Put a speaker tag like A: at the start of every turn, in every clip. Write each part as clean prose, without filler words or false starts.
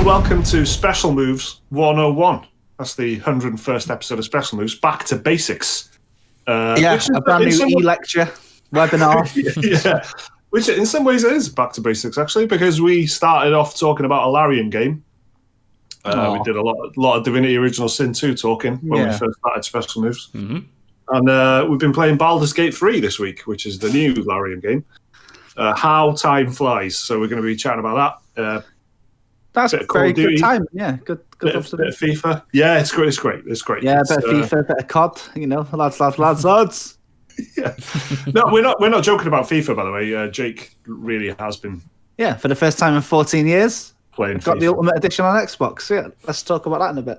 A: and welcome to Special Moves 101. That's the 101st episode of Special Moves, Back to Basics.
B: A brand new e-lecture webinar.
A: Yeah, which in some ways is Back to Basics, actually, because we started off talking about a Larian game. We did a lot of Divinity Original Sin 2 talking when we first started Special Moves. Mm-hmm. And we've been playing Baldur's Gate 3 this week, which is the new Larian game. How time flies. So we're going to be chatting about that.
B: That's a very good time. Yeah, good
A: bit of FIFA. Yeah, it's great. It's great.
B: Yeah, a bit of FIFA, a bit of COD. You know, lads.
A: Yeah. No, we're not joking about FIFA, by the way. Jake really has been.
B: Yeah, for the first time in 14 years.
A: Playing
B: Got
A: FIFA.
B: the Ultimate Edition on Xbox. Yeah, let's talk about that in a bit.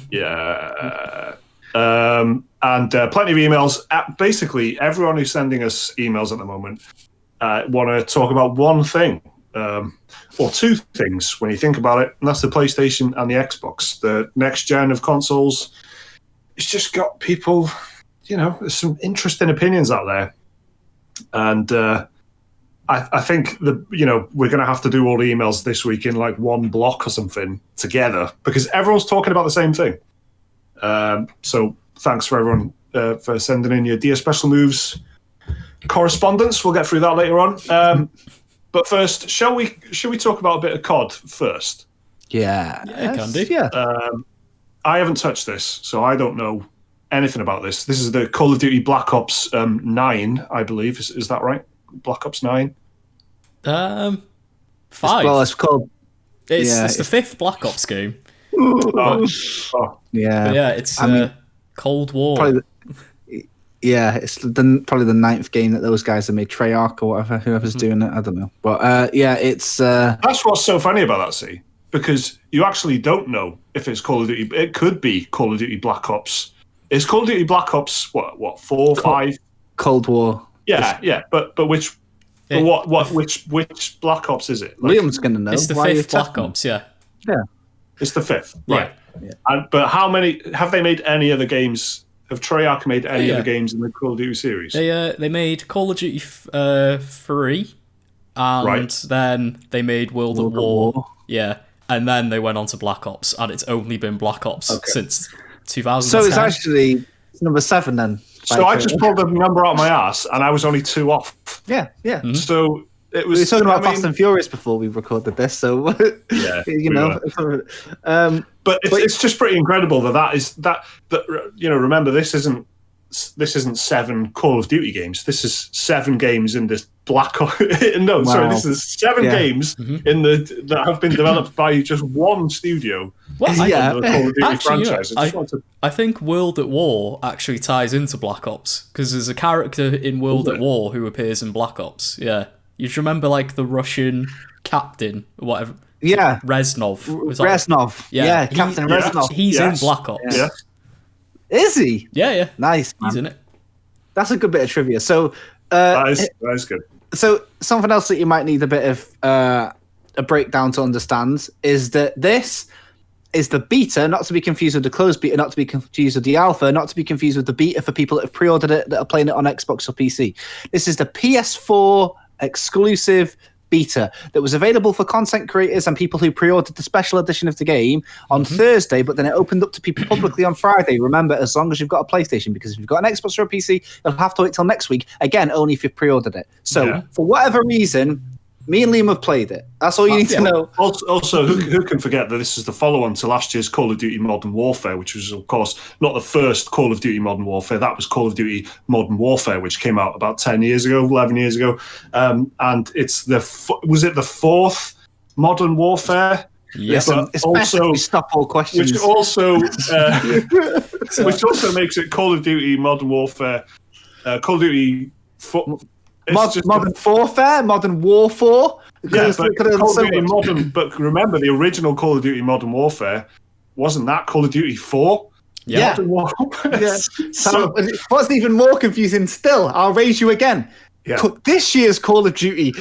A: Yeah. And plenty of emails. Basically, everyone who's sending us emails at the moment want to talk about one thing. Or two things when you think about it, and that's the PlayStation and the Xbox. The next gen of consoles, it's just got people, there's some interesting opinions out there. And I think we're going to have to do all the emails this week in like one block or something together because everyone's talking about the same thing. So thanks for everyone for sending in your Dear Special Moves correspondence. We'll get through that later on. But first, should we talk about a bit of COD first?
B: Yeah,
C: can do.
B: Yeah.
A: I haven't touched this, so I don't know anything about this. This is the Call of Duty Black Ops 9, I believe. Is that right? Black Ops 9?
C: 5.
B: It's called.
C: It's the 5th Black Ops game.
B: Yeah.
C: But yeah, it's Cold War.
B: It's probably the 9th game that those guys have made, Treyarch or whatever, whoever's doing it. I don't know. But it's...
A: That's what's so funny about that, see? Because you actually don't know if it's Call of Duty. It could be Call of Duty Black Ops. Is Call of Duty Black Ops, what 4, 5?
B: Cold War.
A: Yeah. But which... Which Black Ops is it?
B: Liam's going to know.
C: It's the 5th Black Ops, yeah.
B: Yeah.
A: It's the 5th, right.
C: Yeah.
A: But how many... Have they made any other games... Have Treyarch made any other games in the Call of Duty series?
C: They made Call of Duty 3, and then they made World at War. Yeah, and then they went on to Black Ops, and it's only been Black Ops since 2010.
B: So it's actually number 7 then.
A: So I just pulled the number out of my ass, and I was only 2 off.
B: Yeah. Mm-hmm.
A: So it was.
B: We were talking about Fast and Furious before we recorded this, so
A: But it's just pretty incredible that remember this isn't 7 Call of Duty games. This is 7 games in this Black Ops. This is 7 games in that have been developed by just one studio.
C: Well,
A: the Call of Duty franchise.
C: I think World at War actually ties into Black Ops because there's a character in World at War who appears in Black Ops. Yeah, you just remember like the Russian captain, or whatever.
B: Yeah,
C: Reznov.
B: Reznov. Yeah, Captain Reznov.
C: He's in Black Ops.
A: Yeah.
B: Is he?
C: Yeah.
B: Nice.
C: He's in it.
B: That's a good bit of trivia. So
A: that is good.
B: So something else that you might need a bit of a breakdown to understand is that this is the beta, not to be confused with the closed beta, not to be confused with the alpha, not to be confused with the beta for people that have pre-ordered it, that are playing it on Xbox or PC. This is the PS4 exclusive beta that was available for content creators and people who pre-ordered the special edition of the game on Thursday, but then it opened up to people publicly on Friday. Remember, as long as you've got a PlayStation, because if you've got an Xbox or a PC, you'll have to wait till next week. Again, only if you've pre-ordered it. So for whatever reason, me and Liam have played it. That's all you need to know.
A: Also, who can forget that this is the follow-on to last year's Call of Duty Modern Warfare, which was, of course, not the first Call of Duty Modern Warfare. That was Call of Duty Modern Warfare, which came out about 10 years ago, 11 years ago. And it's the 4th Modern Warfare?
B: Yes, it's also we stop all questions.
A: Which also makes it Call of Duty Modern Warfare, Call of Duty...
B: Modern Warfare, Modern Warfare.
A: Yeah, but remember, the original Call of Duty Modern Warfare, wasn't that Call of Duty 4?
B: Yeah.
A: Modern Warfare.
B: Yeah. So what's even more confusing still, I'll raise you again.
A: Yeah.
B: This year's Call of Duty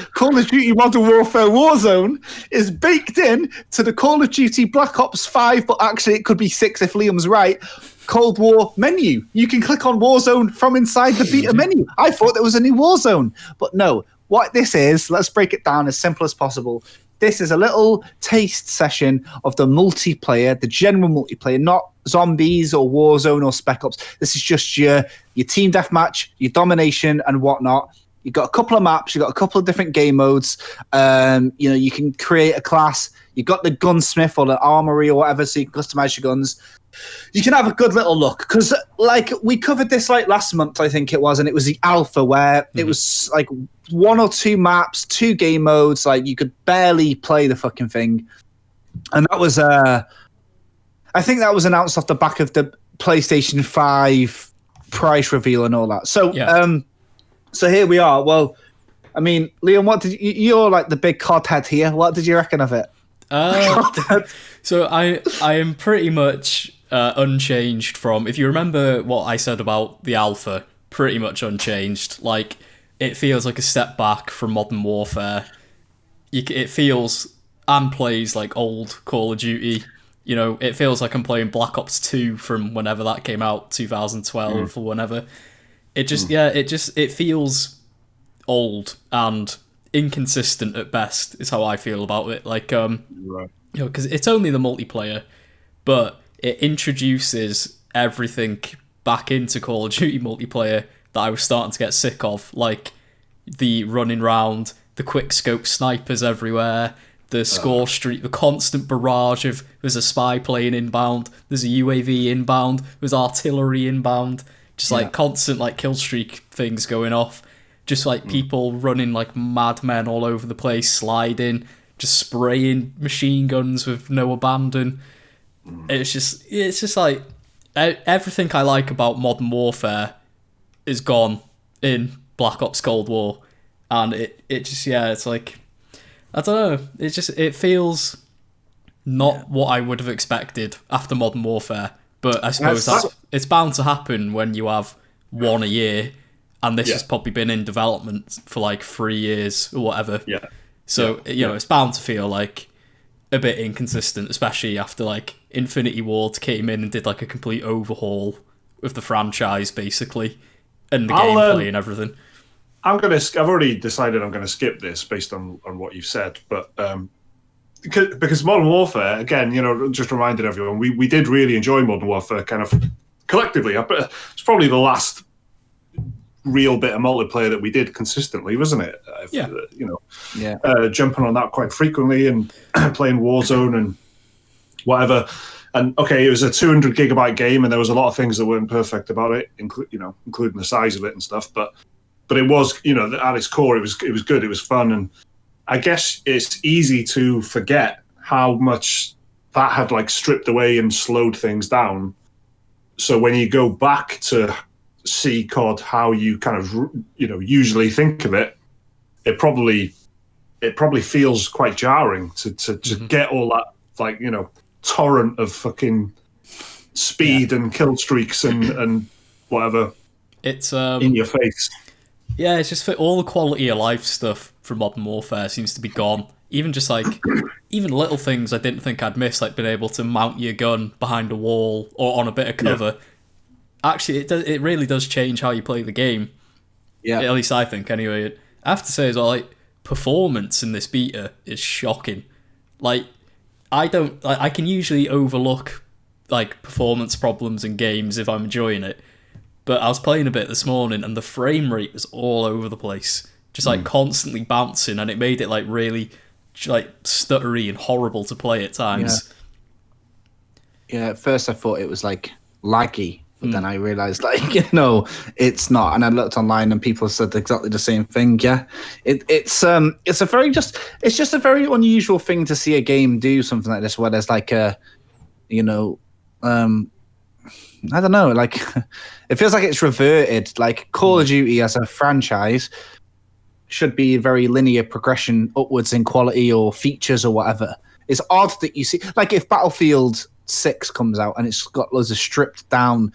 B: Modern Warfare Warzone is baked in to the Call of Duty Black Ops 5, but actually it could be 6 if Liam's right. Cold War menu. You can click on Warzone from inside the beta menu. I thought there was a new Warzone, but no. What this is, let's break it down as simple as possible. This is a little taste session of the multiplayer, the general multiplayer, not zombies or Warzone or Spec Ops. This is just your team deathmatch, your domination and whatnot. You've got a couple of maps, you've got a couple of different game modes. You can create a class. You've got the gunsmith or the armory or whatever, so you can customize your guns. You can have a good little look, because like we covered this like last month, I think it was, and it was the alpha where it was like 1 or 2 maps, 2 game modes, like you could barely play the fucking thing. And that was I think that was announced off the back of the PlayStation 5 price reveal and all that. So so here we are. Well, I mean, Liam, what did you're like the big COD head here. What did you reckon of it?
C: So I am pretty much unchanged from, if you remember what I said about the alpha, pretty much unchanged. Like, it feels like a step back from Modern Warfare. It feels and plays like old Call of Duty. You know, it feels like I'm playing Black Ops 2 from whenever that came out, 2012 or whenever. It just it feels old and inconsistent at best is how I feel about it. Like
A: right.
C: You know, because it's only the multiplayer, but it introduces everything back into Call of Duty multiplayer that I was starting to get sick of, like the running round, the quick scope snipers everywhere, the score streak, the constant barrage of there's a spy plane inbound, there's a UAV inbound, there's artillery inbound, just like constant like kill streak things going off, just like people running like madmen all over the place, sliding, just spraying machine guns with no abandon. It's just like everything I like about Modern Warfare is gone in Black Ops Cold War, and it just it's like, I don't know, it feels not what I would have expected after Modern Warfare, but I suppose it's bound to happen when you have one a year, and this has probably been in development for like 3 years or whatever. So you know, it's bound to feel like a bit inconsistent, especially after like Infinity Ward came in and did like a complete overhaul of the franchise basically, and the gameplay and everything.
A: I've already decided I'm gonna skip this based on what you've said, but because Modern Warfare, again, you know, just reminded everyone, we did really enjoy Modern Warfare kind of collectively. It's probably the last real bit of multiplayer that we did consistently, wasn't it? You know, jumping on that quite frequently and playing Warzone and whatever. And okay, it was a 200 gigabyte game, and there was a lot of things that weren't perfect about it, including the size of it and stuff. But it was, you know, at its core, it was good, it was fun, and I guess it's easy to forget how much that had like stripped away and slowed things down. So when you go back to see COD how you kind of, you know, usually think of it, it probably feels quite jarring to get all that, like, you know, torrent of fucking speed and kill streaks and whatever.
C: It's
A: in your face.
C: Yeah, it's just for all the quality of life stuff from Modern Warfare seems to be gone. Even just like even little things I didn't think I'd miss, like being able to mount your gun behind a wall or on a bit of cover. Actually, it really does change how you play the game. Yeah, at least I think. Anyway, I have to say as well, like, performance in this beta is shocking. Like, I can usually overlook like performance problems in games if I'm enjoying it, but I was playing a bit this morning and the frame rate was all over the place, just like constantly bouncing, and it made it like really like stuttery and horrible to play at times.
B: Yeah, at first I thought it was like laggy. But then I realised, like, you know, it's not. And I looked online, and people said exactly the same thing. Yeah, it's just a very unusual thing to see a game do something like this, where there's like a, you know, I don't know, like it feels like it's reverted. Like Call of Duty as a franchise should be a very linear progression upwards in quality or features or whatever. It's odd that you see, like, if Battlefield 6 comes out and it's got loads of stripped down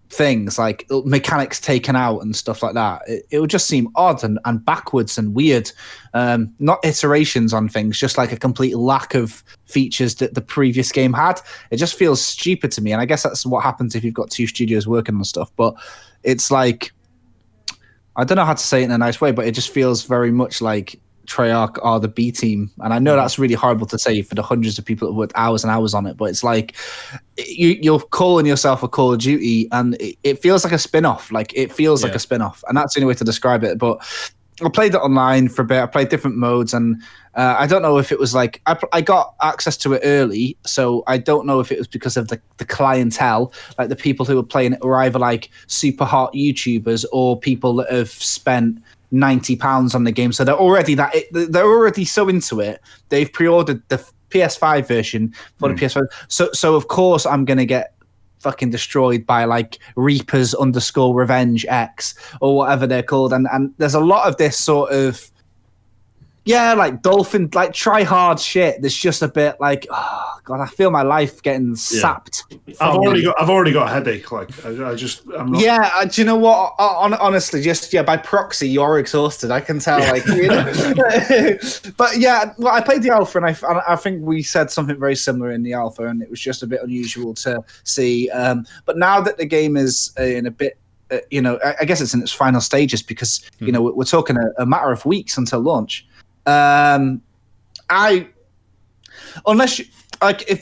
B: things, like mechanics taken out and stuff like that, it would just seem odd and backwards and weird. Not iterations on things, just like a complete lack of features that the previous game had. It just feels stupid to me, and I guess that's what happens if you've got two studios working on stuff. But it's like, I don't know how to say it in a nice way, but it just feels very much like Treyarch are the B team, and I know that's really horrible to say for the hundreds of people that worked hours and hours on it, but it's like you're calling yourself a Call of Duty, and it feels like a spin-off. Like it feels like a spin-off, and that's the only way to describe it. But I played it online for a bit. I played different modes, and I don't know if it was like I got access to it early, so I don't know if it was because of the clientele, like the people who were playing it were either like super hot YouTubers or people that have spent £90 on the game, so they're already so into it. They've pre-ordered the PS5 version for the PS5, so of course I'm gonna get fucking destroyed by like Reapers _Revenge X or whatever they're called, and there's a lot of this sort of like dolphin, like try hard shit. There's just a bit like, oh god, I feel my life getting sapped.
A: I've already got a headache. Like I'm not.
B: Yeah, do you know what? Honestly, just by proxy, you're exhausted. I can tell. Like, but yeah, well, I played the alpha, and I think we said something very similar in the alpha, and it was just a bit unusual to see. But now that the game is in a bit. I guess it's in its final stages because we're talking a matter of weeks until launch. If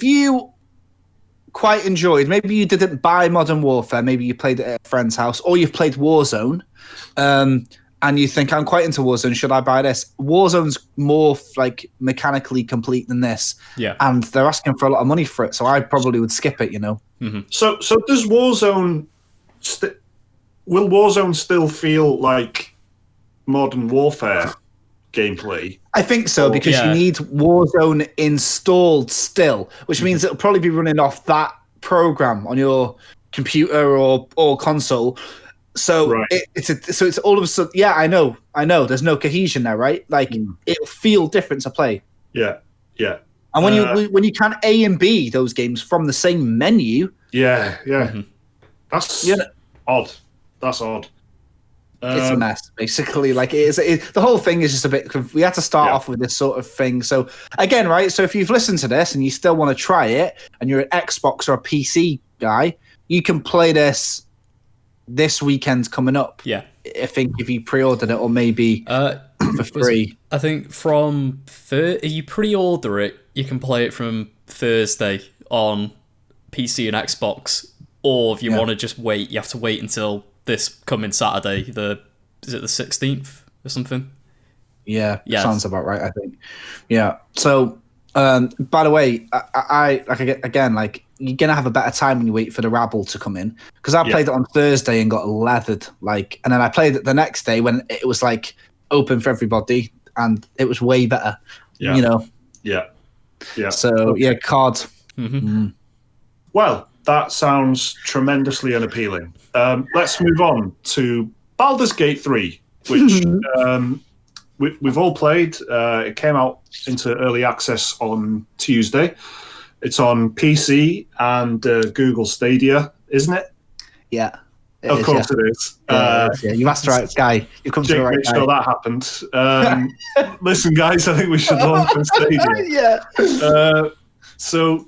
B: you quite enjoyed, maybe you didn't buy Modern Warfare, maybe you played it at a friend's house, or you've played Warzone, and you think, I'm quite into Warzone, should I buy this? Warzone's more like mechanically complete than this, and they're asking for a lot of money for it, so I probably would skip it.
A: So does Warzone will Warzone still feel like Modern Warfare gameplay?
B: I think so, because you need Warzone installed still, which means it'll probably be running off that program on your computer or console. So it's all of a sudden, I know. There's no cohesion there, right? Like it'll feel different to play.
A: Yeah.
B: And when you can A and B those games from the same menu,
A: that's odd. That's odd.
B: It's a mess, basically. Like the whole thing is just a bit. We had to start off with this sort of thing. So again, right? So if you've listened to this and you still want to try it, and you're an Xbox or a PC guy, you can play this weekend coming up.
C: Yeah,
B: I think if you pre-ordered it, or maybe for free.
C: I think from you pre-order it, you can play it from Thursday on PC and Xbox, or if you want to just wait, you have to wait until this coming Saturday. Is it the 16th or something? Yeah,
B: sounds about right, I think. Yeah. So, by the way, I again, like, you're gonna have a better time when you wait for the rabble to come in, because I played it on Thursday and got leathered, like, and then I played it the next day when it was like open for everybody, and it was way better. Yeah. So COD.
A: Well, that sounds tremendously unappealing. Let's move on to Baldur's Gate 3, which we've all played. It came out into early access on Tuesday. It's on PC and Google Stadia, isn't it?
B: Yeah.
A: Of course it is.
B: You asked the right guy. You come to the right
A: make
B: guy.
A: sure that happened. Listen, guys, I think we should launch on Stadia. So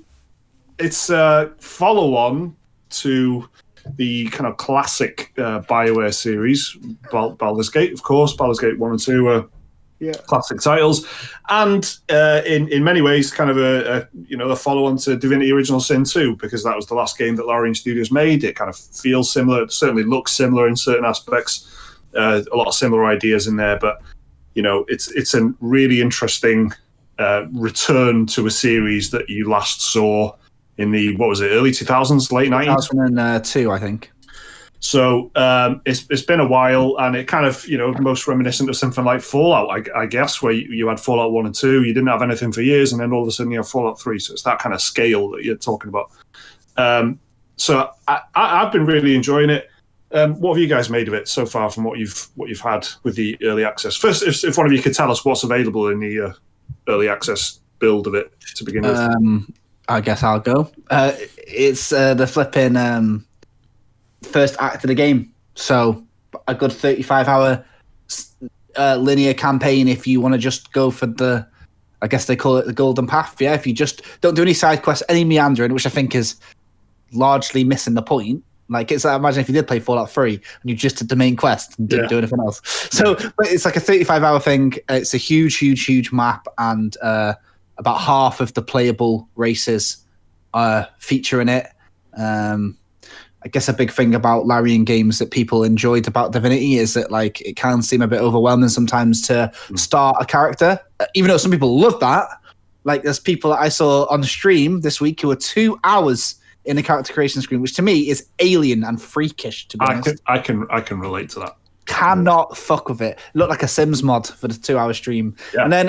A: it's a follow-on to the kind of classic BioWare series, Baldur's Gate, of course. Baldur's Gate 1 and 2 are classic titles, and in many ways kind of a follow-on to Divinity Original Sin 2, because that was the last game that Larian Studios made. It kind of feels similar, it certainly looks similar in certain aspects, a lot of similar ideas in there, but it's a really interesting return to a series that you last saw in the, what was it, early 2000s, late 90s?
B: 2002, I think.
A: So it's been a while, and it kind of, most reminiscent of something like Fallout, I guess, where you had Fallout 1 and 2, you didn't have anything for years, and then all of a sudden you have Fallout 3. So it's that kind of scale that you're talking about. So I've been really enjoying it. What have you guys made of it so far from what you've had with the early access? First, if one of you could tell us what's available in the early access build of it to begin with.
B: I guess I'll go. It's the flipping first act of the game. So a good 35-hour linear campaign if you want to just go for the, I guess they call it the golden path. Yeah, if you just don't do any side quests, any meandering, which I think is largely missing the point. Like it's like, imagine if you did play Fallout 3 and you just did the main quest and didn't do anything else. So but it's like a 35-hour thing. It's a huge map, and about half of the playable races feature in it. I guess a big thing about Larian games that people enjoyed about Divinity is that like it can seem a bit overwhelming sometimes to start a character, even though some people love that. Like there's people that I saw on stream this week who were 2 hours in the character creation screen, which to me is alien and freakish. To be honest,
A: I can relate to that.
B: Cannot fuck with it. Looked like a Sims mod for the 2 hour stream. And then,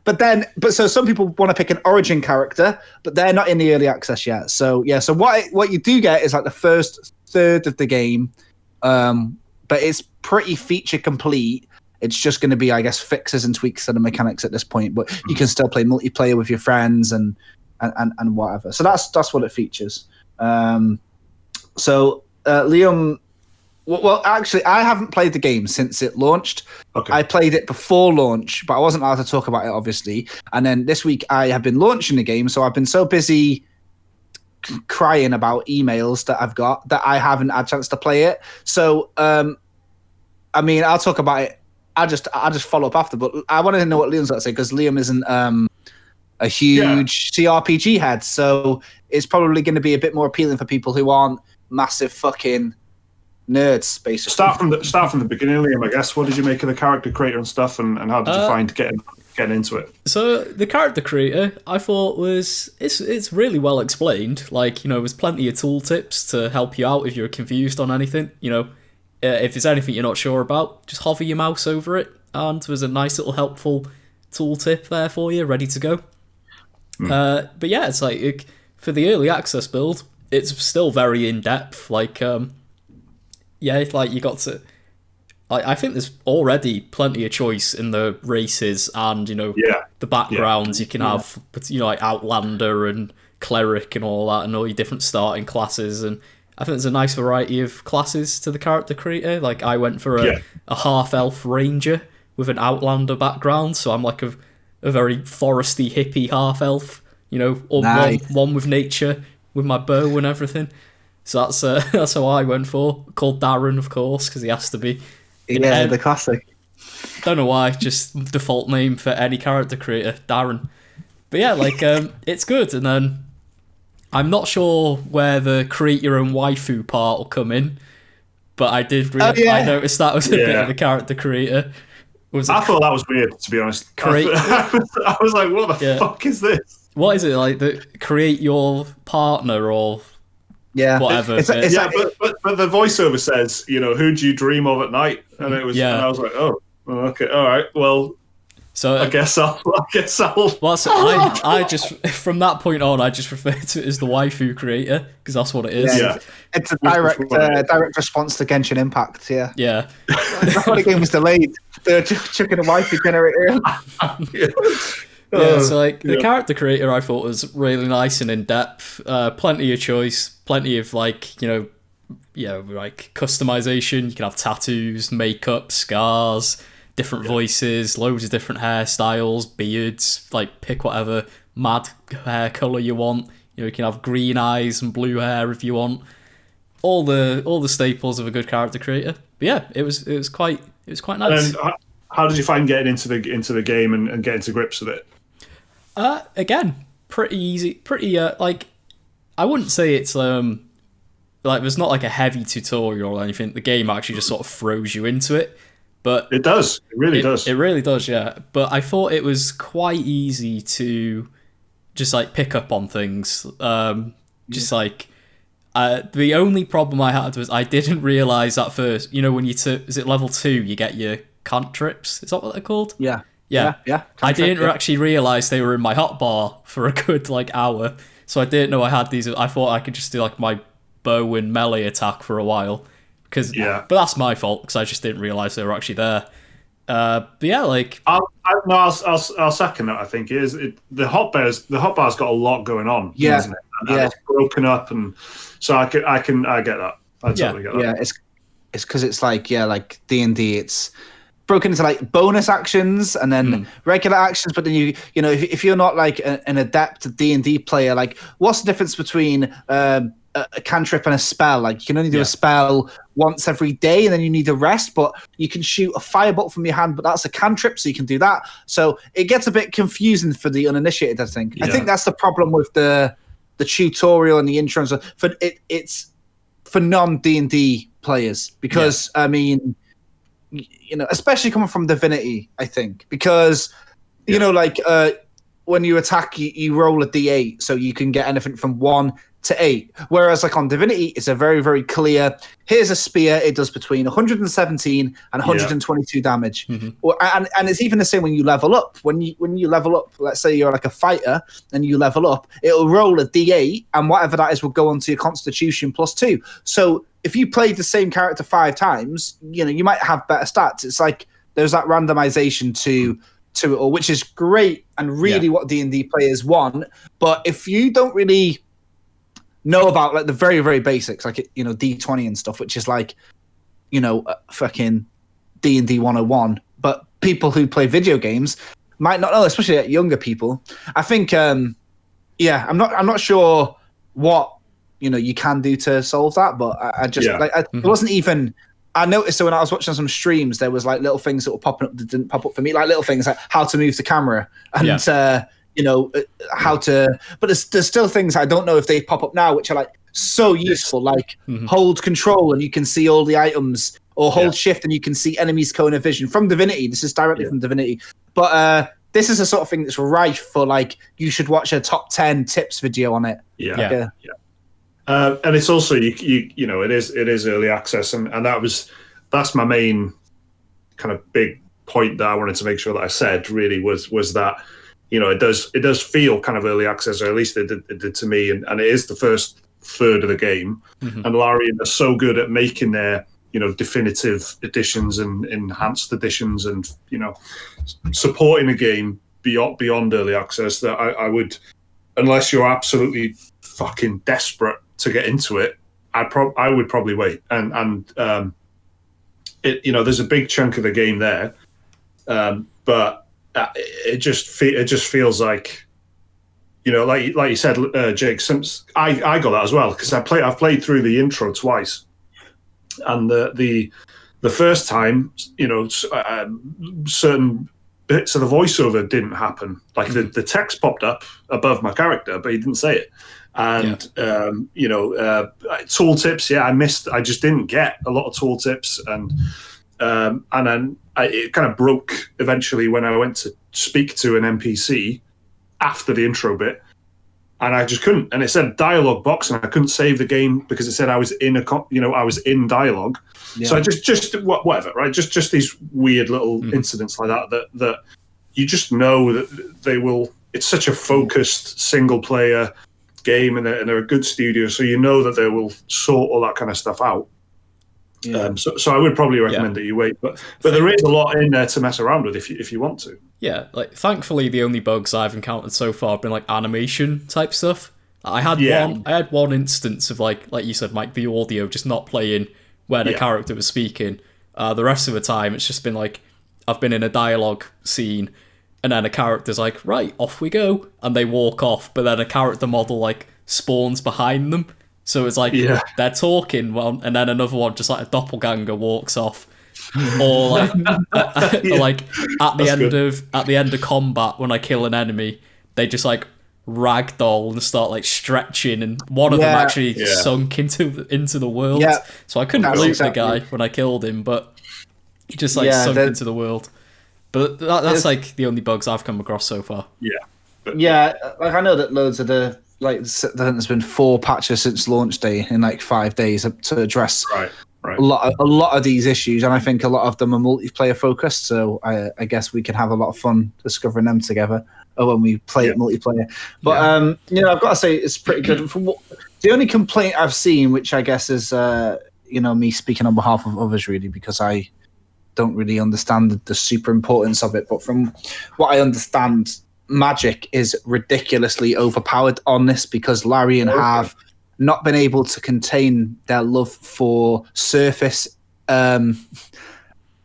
B: but so some people want to pick an origin character, but they're not in the early access yet. So yeah, so what you do get is like the first third of the game, but it's pretty feature complete. It's just going to be, I guess, fixes and tweaks to the mechanics at this point, but you can still play multiplayer with your friends and whatever. So that's what it features. Liam. Well, actually, I haven't played the game since it launched.
A: Okay.
B: I played it before launch, but I wasn't allowed to talk about it, obviously. And then this week, I have been launching the game, so I've been so busy crying about emails that I've got that I haven't had a chance to play it. So, I mean, I'll talk about it. I'll just follow up after. But I wanted to know what Liam's got to say because Liam isn't a huge CRPG head, so it's probably going to be a bit more appealing for people who aren't massive fucking nerds, basically.
A: Start from the beginning, Liam. I guess. What did you make of the character creator and stuff, and how did you find getting into it?
C: So the character creator, I thought it's really well explained. Like, you know, there's plenty of tooltips to help you out if you're confused on anything. You know, if there's anything you're not sure about, just hover your mouse over it, and there's a nice little helpful tooltip there for you, ready to go. But yeah, it's like for the early access build, it's still very in depth. Like, yeah, like you got to. I think there's already plenty of choice in the races and, you know, the backgrounds. You can have, you know, like Outlander and Cleric and all that, and all your different starting classes. And I think there's a nice variety of classes to the character creator. Like I went for a half-elf ranger with an Outlander background, so I'm like a very foresty hippie half-elf. You know, one with nature, with my bow and everything. So that's how I went for. Called Darren, of course, because he has to be.
B: Yeah, the classic.
C: Don't know why, just default name for any character creator, Darren. But yeah, like it's good. And then I'm not sure where the create your own waifu part will come in, but I did. I noticed that was a bit of a character creator.
A: I thought that was weird, to be honest. I was like, what the fuck is this?
C: What is it like? Create your partner or whatever.
A: But the voiceover says, you know, who do you dream of at night? And it was, and I was like, oh, okay, all right, well. So I guess I'll.
C: Well, so I just from that point on, I just refer to it as the waifu creator because that's what it is.
B: Yeah. It's a direct response to Genshin Impact. Yeah.
C: Yeah.
B: That's why the game was delayed. They're just chucking a waifu generator.
C: Yeah, so like the character creator, I thought was really nice and in depth. Plenty of choice, plenty of like like customization. You can have tattoos, makeup, scars, different voices, loads of different hairstyles, beards. Like pick whatever mad hair color you want. You know, you can have green eyes and blue hair if you want. All the staples of a good character creator. But yeah, it was quite nice.
A: And how did you find getting into the game and getting to grips with it?
C: Again, pretty easy. Pretty like I wouldn't say it's like there's not like a heavy tutorial or anything. The game actually just sort of throws you into it. But
A: it does. It really does.
C: It really does, yeah. But I thought it was quite easy to just like pick up on things. Just like the only problem I had was I didn't realise at first. You know, when is it level 2? You get your cantrips. Is that what they're called?
B: Yeah.
C: I didn't actually realise they were in my hotbar for a good like hour, so I didn't know I had these. I thought I could just do like my bow and melee attack for a while, but that's my fault because I just didn't realise they were actually there. But yeah, like
A: I'll second that. I think the hotbar's got a lot going on.
B: Yeah,
A: isn't it? And it's broken up, and so I get that. I totally get that.
B: Yeah, it's because it's like D&D. It's broken into like bonus actions and then regular actions, but then you know if you're not like an adept D&D player, like what's the difference between a cantrip and a spell. Like you can only do a spell once every day, and then you need a rest. But you can shoot a firebolt from your hand, but that's a cantrip, so you can do that. So it gets a bit confusing for the uninitiated. I think. I think that's the problem with the tutorial and the intro. It's for non D&D players because I mean, you know, especially coming from Divinity, I think because you know, like when you attack, you roll a d8, so you can get anything from 1 to 8. Whereas like on Divinity, it's a very, very clear. Here's a spear. It does between 117 and 122 damage. And it's even the same when you level up. When you level up, let's say you're like a fighter and you level up, it'll roll a d8, and whatever that is will go onto your Constitution +2. So if you played the same character 5 times, you know, you might have better stats. It's like there's that randomization to it all, which is great and really what D&D players want. But if you don't really know about like the very, very basics, like, you know, D20 and stuff, which is like, you know, fucking D&D 101, but people who play video games might not know, especially like younger people. I think, I'm not sure what, you know, you can do to solve that, but I just it wasn't even. I noticed so when I was watching some streams, there was like little things that were popping up that didn't pop up for me, like little things like how to move the camera and you know how to. But there's still things I don't know if they pop up now, which are like so useful, like hold control and you can see all the items, or hold shift and you can see enemies' cone of vision from Divinity. This is directly from Divinity, but this is the sort of thing that's rife for like you should watch a top 10 tips video on it.
A: And it's also you know it is early access, and that's my main kind of big point that I wanted to make sure that I said really was that, you know, it does feel kind of early access, or at least it did to me, and it is the first third of the game, and Larian are so good at making their, you know, definitive editions and enhanced editions, and, you know, supporting a game beyond early access that I would, unless you're absolutely fucking desperate to get into it, I would probably wait. And it, you know, there's a big chunk of the game there, but it just feels like, you know, like you said, Jake. Since I got that as well, because I've played through the intro twice, and the first time, you know, certain bits of the voiceover didn't happen. Like the text popped up above my character, but he didn't say it. And you know, tooltips. I missed. I just didn't get a lot of tooltips, and then it kind of broke eventually when I went to speak to an NPC after the intro bit, and I just couldn't. And it said dialogue box, and I couldn't save the game because it said I was in I was in dialogue. So I just whatever, right? Just these weird little incidents like that you just know that they will. It's such a focused single player game, and they're a good studio, so you know that they will sort all that kind of stuff out. So I would probably recommend that you wait, but there is a lot in there to mess around with if you want to.
C: Yeah, like thankfully the only bugs I've encountered so far have been like animation type stuff. I had one instance of like you said, Mike, the audio just not playing when a character was speaking. The rest of the time it's just been like I've been in a dialogue scene, and then a character's like, right, off we go, and they walk off, but then a character model like spawns behind them. So it's like they're talking, and then another one, just like a doppelganger, walks off. Or like, like at the end of combat, when I kill an enemy, they just like ragdoll and start like stretching, and one of them actually sunk into the world. So I couldn't loot the guy when I killed him, but he just like sunk into the world. But that's like the only bugs I've come across so far.
B: Like I know that loads of there's been 4 patches since launch day in like 5 days to address a lot of these issues, and I think a lot of them are multiplayer focused. So I guess we can have a lot of fun discovering them together, or when we play it multiplayer. But you know, I've got to say it's pretty good. The only complaint I've seen, which I guess is you know, me speaking on behalf of others really, because I don't really understand the super importance of it, but from what I understand, magic is ridiculously overpowered on this, because Larian have not been able to contain their love for surface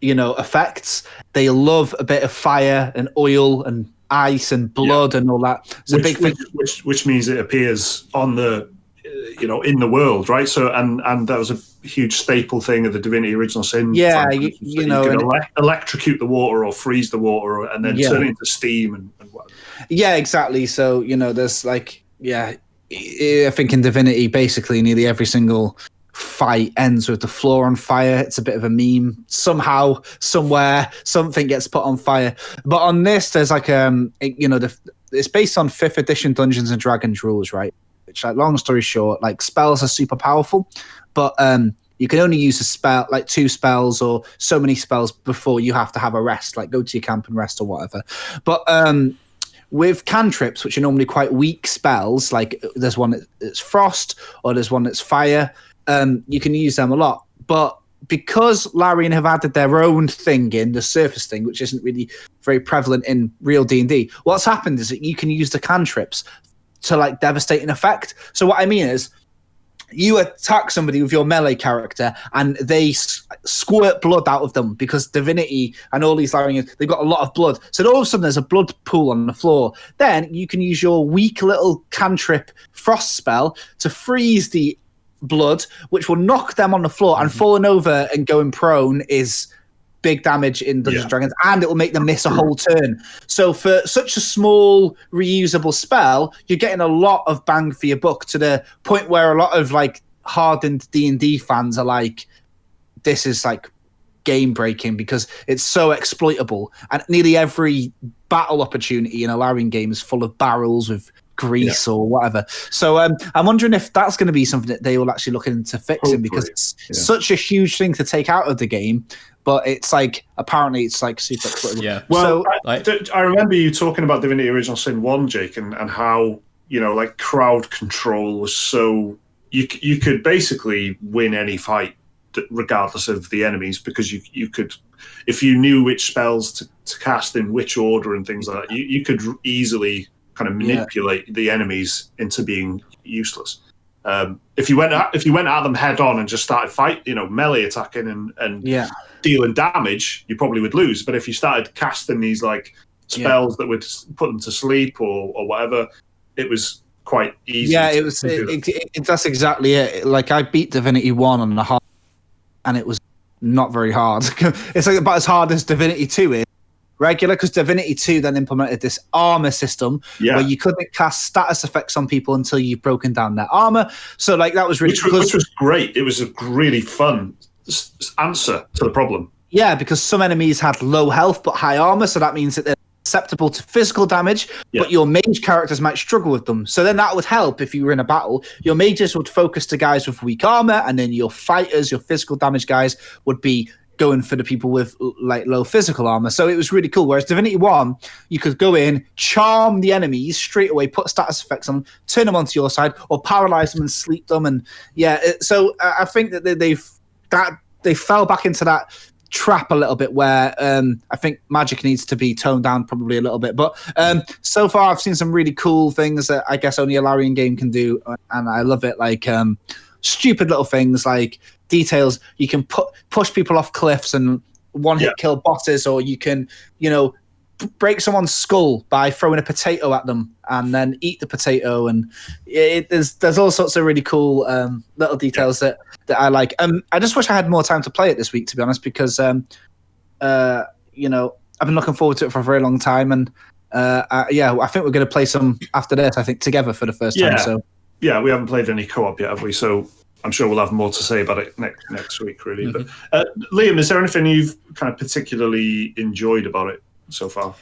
B: you know, effects. They love a bit of fire and oil and ice and blood and all that. It's a big thing.
A: Which means it appears on the in the world, right? So and that was a huge staple thing of the Divinity Original Sin.
B: Yeah,
A: franchise,
B: you
A: could electrocute the water or freeze the water and then turn it into steam and whatever.
B: Yeah, exactly. So there's like I think in Divinity, basically nearly every single fight ends with the floor on fire. It's a bit of a meme. Somehow, somewhere, something gets put on fire. But on this, there's like it's based on 5th edition Dungeons and Dragons rules, right? Which, like, long story short, like, spells are super powerful, but you can only use a spell, like 2 spells or so many spells before you have to have a rest, like go to your camp and rest or whatever. But with cantrips, which are normally quite weak spells, like there's one that's frost or there's one that's fire, you can use them a lot. But because Larian have added their own thing in, the surface thing, which isn't really very prevalent in real D&D, what's happened is that you can use the cantrips to, like, devastating effect. So what I mean is, you attack somebody with your melee character and they squirt blood out of them because Divinity and all these Larians, they've got a lot of blood. So all of a sudden there's a blood pool on the floor. Then you can use your weak little cantrip frost spell to freeze the blood, which will knock them on the floor, and falling over and going prone is big damage in Dungeons & Dragons, and it will make them miss a whole turn. So for such a small reusable spell, you're getting a lot of bang for your buck, to the point where a lot of, like, hardened D&D fans are like, this is, like, game breaking because it's so exploitable, and nearly every battle opportunity in a Larian game is full of barrels with grease or whatever. So I'm wondering if that's going to be something that they will actually look into fixing. Hopefully, because it's such a huge thing to take out of the game, but it's like, apparently it's like super exploitable.
C: Yeah.
A: Well, so, I remember you talking about Divinity Original Sin 1, Jake, and how, like, crowd control was so, you could basically win any fight regardless of the enemies, because you could, if you knew which spells to cast in which order and things like that, you could easily kind of manipulate the enemies into being useless. If you went at them head on and just started melee attacking and dealing damage, you probably would lose. But if you started casting these, like, spells that would put them to sleep or whatever, it was quite easy.
B: Yeah, it was. That's exactly it. Like, I beat Divinity 1 on the hard, and it was not very hard. It's like about as hard as Divinity 2 is. Regular, because Divinity 2 then implemented this armor system where you couldn't cast status effects on people until you've broken down their armor. So, like, that was really
A: which was great. It was a really fun answer to the problem.
B: Yeah, because some enemies had low health but high armor, so that means that they're susceptible to physical damage, but your mage characters might struggle with them. So then that would help if you were in a battle. Your mages would focus to guys with weak armor, and then your fighters, your physical damage guys, would be going for the people with, like, low physical armor. So it was really cool. Whereas Divinity 1, you could go in, charm the enemies straight away, put status effects on them, turn them onto your side, or paralyze them and sleep them. And so I think that they fell back into that trap a little bit, where I think magic needs to be toned down probably a little bit. But so far I've seen some really cool things that I guess only a Larian game can do, and I love it. Like stupid little things, like details. You can push people off cliffs and one-hit kill bosses, or you can, break someone's skull by throwing a potato at them and then eat the potato. And there's all sorts of really cool little details that I like. I just wish I had more time to play it this week, to be honest, because I've been looking forward to it for a very long time. And I think we're going to play some after this, I think, together for the first time. So
A: yeah, we haven't played any co-op yet, have we? So I'm sure we'll have more to say about it next week, really. Mm-hmm. But Liam, is there anything you've kind of particularly enjoyed about it so far?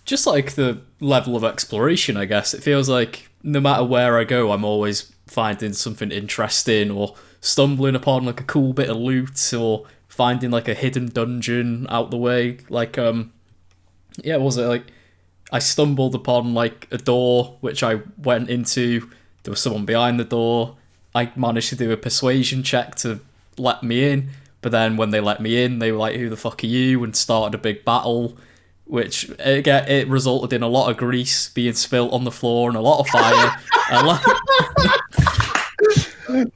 C: Just like the level of exploration, I guess. It feels like no matter where I go, I'm always finding something interesting, or stumbling upon, like, a cool bit of loot, or finding, like, a hidden dungeon out the way. Like, was it like I stumbled upon, like, a door which I went into. There was someone behind the door. I managed to do a persuasion check to let me in, but then when they let me in, they were like, "Who the fuck are you?" and started a big battle, which it resulted in a lot of grease being spilt on the floor and a lot of fire.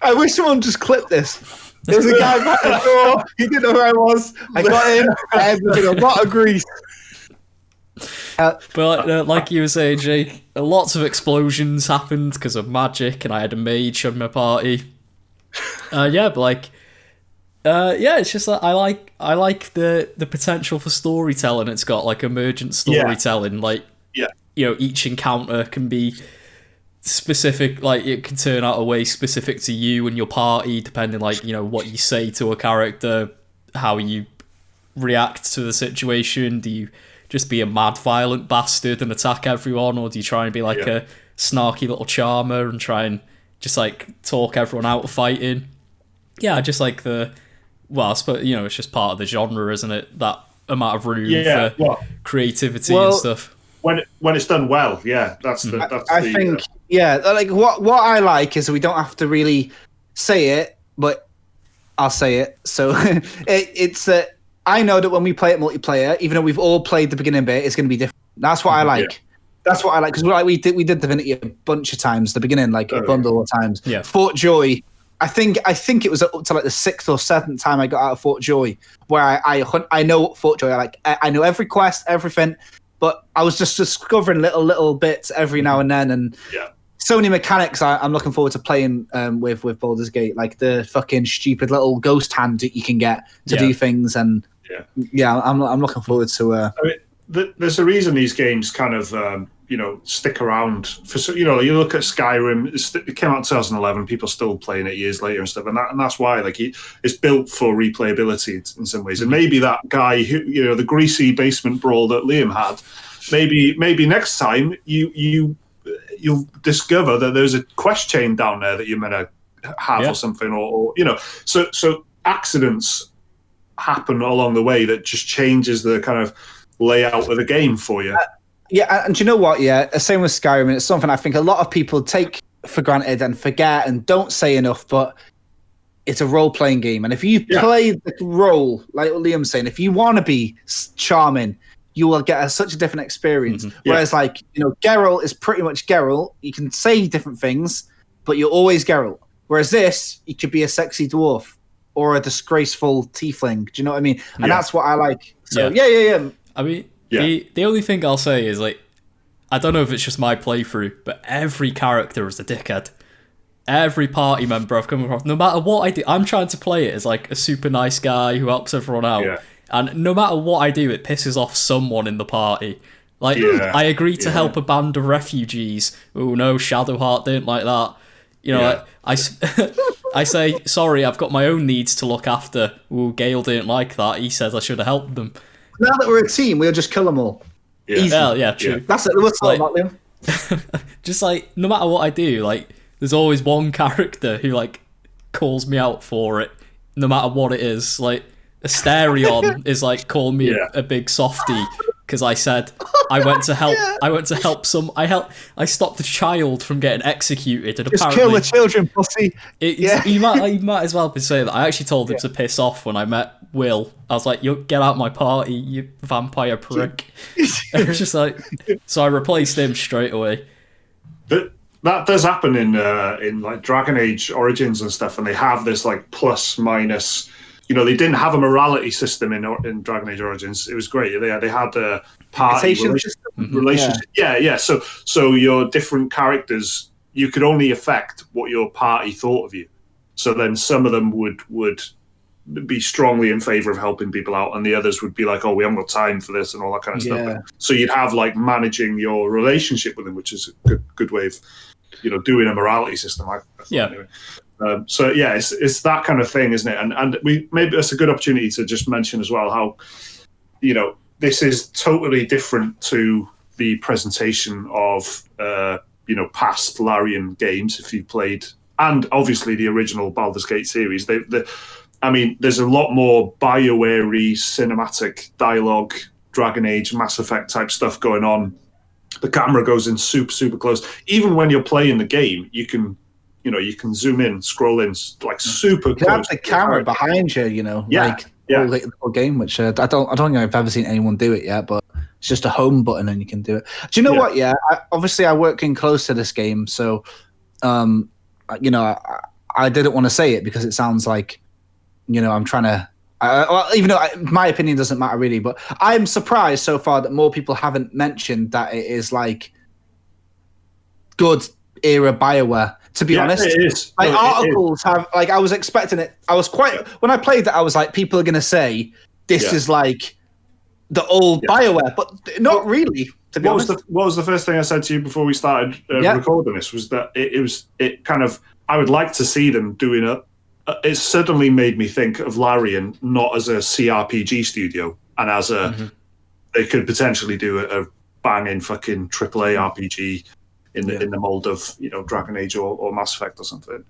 B: I wish someone just clipped this. There was a guy behind the door. He didn't know who I was. I got in. I had a lot of grease.
C: But like you were saying, Jake, lots of explosions happened because of magic, and I had a mage on my party. It's just that I like the potential for storytelling. It's got like emergent storytelling, each encounter can be specific, like it can turn out a way specific to you and your party, depending what you say to a character, how you react to the situation. Do you just be a mad violent bastard and attack everyone, or do you try and be like a snarky little charmer and try and just like talk everyone out of fighting? I just like I suppose it's just part of the genre, isn't it, that amount of room for creativity and stuff.
A: When it's done well, that's
B: I think like what I like is we don't have to really say it, but I'll say it. So it's that I know that when we play it multiplayer, even though we've all played the beginning bit, it's going to be different. That's what I like. Yeah. That's what I like, because we did Divinity a bunch of times. The beginning, like a bundle of times. Yeah. Fort Joy. I think it was up to like the 6th or 7th time I got out of Fort Joy, where I know Fort Joy. I know every quest, everything. But I was just discovering little bits every now and then, and so many mechanics I'm looking forward to playing with Baldur's Gate, like the fucking stupid little ghost hand that you can get to do things, and I'm looking forward to. I
A: mean, there's a reason these games kind of stick around for. You look at Skyrim; it came out in 2011. People still playing it years later and stuff, and that's why it's built for replayability in some ways. And maybe that guy who the greasy basement brawl that Liam had, maybe next time you'll discover that there's a quest chain down there that you're meant to have or something, or so accidents happen along the way that just changes the kind of layout of the game for you.
B: And do you know what? Same with Skyrim. It's something I think a lot of people take for granted and forget and don't say enough, but it's a role-playing game. And if you play the role, like what Liam's saying, if you want to be charming, you will get such a different experience. Mm-hmm. Whereas, Geralt is pretty much Geralt. You can say different things, but you're always Geralt. Whereas this, you could be a sexy dwarf or a disgraceful tiefling. Do you know what I mean? And that's what I like. So,
C: I mean... The only thing I'll say is, I don't know if it's just my playthrough, but every character is a dickhead. Every party member I've come across, no matter what I do, I'm trying to play it as, a super nice guy who helps everyone out. Yeah. And no matter what I do, it pisses off someone in the party. I agree to help a band of refugees. Oh, no, Shadowheart didn't like that. I say, sorry, I've got my own needs to look after. Oh, Gale didn't like that. He says I should have helped them.
B: Now that we're a team, we'll just kill them all.
C: Yeah,
B: easy.
C: True.
B: That's it. What's about Liam?
C: Just no matter what I do, there's always one character who calls me out for it, no matter what it is. Asterion is calling me a big softie because I said I went to help. I went to help some. I stopped a child from getting executed, and
B: just
C: apparently
B: kill the children, pussy.
C: You might as well be saying that. I actually told him to piss off when I met Will. I was like, "You get out my party, you vampire prick." It was just so I replaced him straight away.
A: That does happen in Dragon Age Origins and stuff, and they have this plus minus. They didn't have a morality system in Dragon Age Origins. It was great. They had a party relationship. Yeah. So your different characters, you could only affect what your party thought of you. So then some of them would be strongly in favor of helping people out, and the others would be like, "Oh, we haven't got time for this," and all that kind of stuff. So you'd have managing your relationship with them, which is a good way of doing a morality system. I thought, anyway. It's that kind of thing, isn't it? And maybe that's a good opportunity to just mention as well how this is totally different to the presentation of past Larian games. If you played, and obviously the original Baldur's Gate series, there's a lot more BioWare-y cinematic dialogue, Dragon Age, Mass Effect type stuff going on. The camera goes in super close. Even when you're playing the game, you can zoom in, scroll in, super close.
B: You have the camera behind you, the whole game, which I don't think I've ever seen anyone do it yet, but it's just a home button and you can do it. Do you know what? Yeah, obviously I work in close to this game, so I didn't want to say it because it sounds like I'm trying to Well, even though my opinion doesn't matter really, but I'm surprised so far that more people haven't mentioned that it is like good era BioWare. To be honest,
A: it is.
B: Like
A: No,
B: articles have, like I was expecting it. I was quite when I played that. I was like, people are going to say this is like the old BioWare, but not really. To be honest,
A: what was the first thing I said to you before we started recording this? Was that it kind of I would like to see them doing it. It certainly made me think of Larian not as a CRPG studio and as a they could potentially do a banging fucking AAA RPG in the mold of Dragon Age or Mass Effect or something.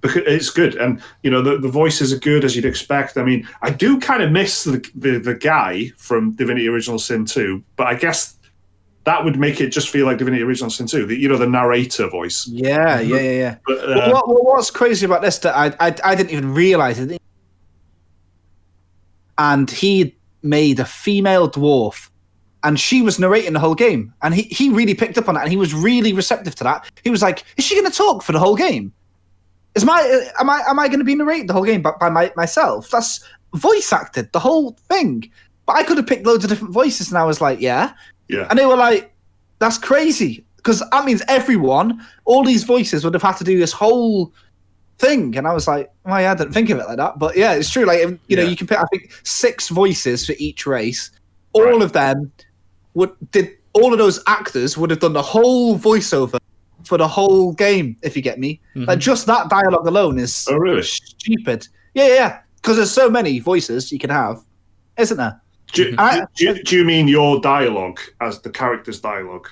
A: Because it's good, and the voices are good as you'd expect. I mean, I do kind of miss the guy from Divinity Original Sin 2, but I guess that would make it just feel like Divinity Original Sin 2. The narrator voice.
B: Yeah.
A: But,
B: what's crazy about this that I didn't even realize it. And he made a female dwarf, and she was narrating the whole game, and he really picked up on that, and he was really receptive to that. He was like, "Is she going to talk for the whole game? Am I going to be narrating the whole game by myself? That's voice acted the whole thing." But I could have picked loads of different voices, and I was like, "Yeah." And they were like, "That's crazy," because that means all these voices would have had to do this whole thing. And I was like, "Oh yeah, I didn't think of it like that." But yeah, it's true. Like you can pick, I think, 6 voices for each race. All of them all of those actors would have done the whole voiceover for the whole game, if you get me. Like just that dialogue alone is stupid. Yeah. Because there's so many voices you can have, isn't there?
A: Do you mean your dialogue as the character's dialogue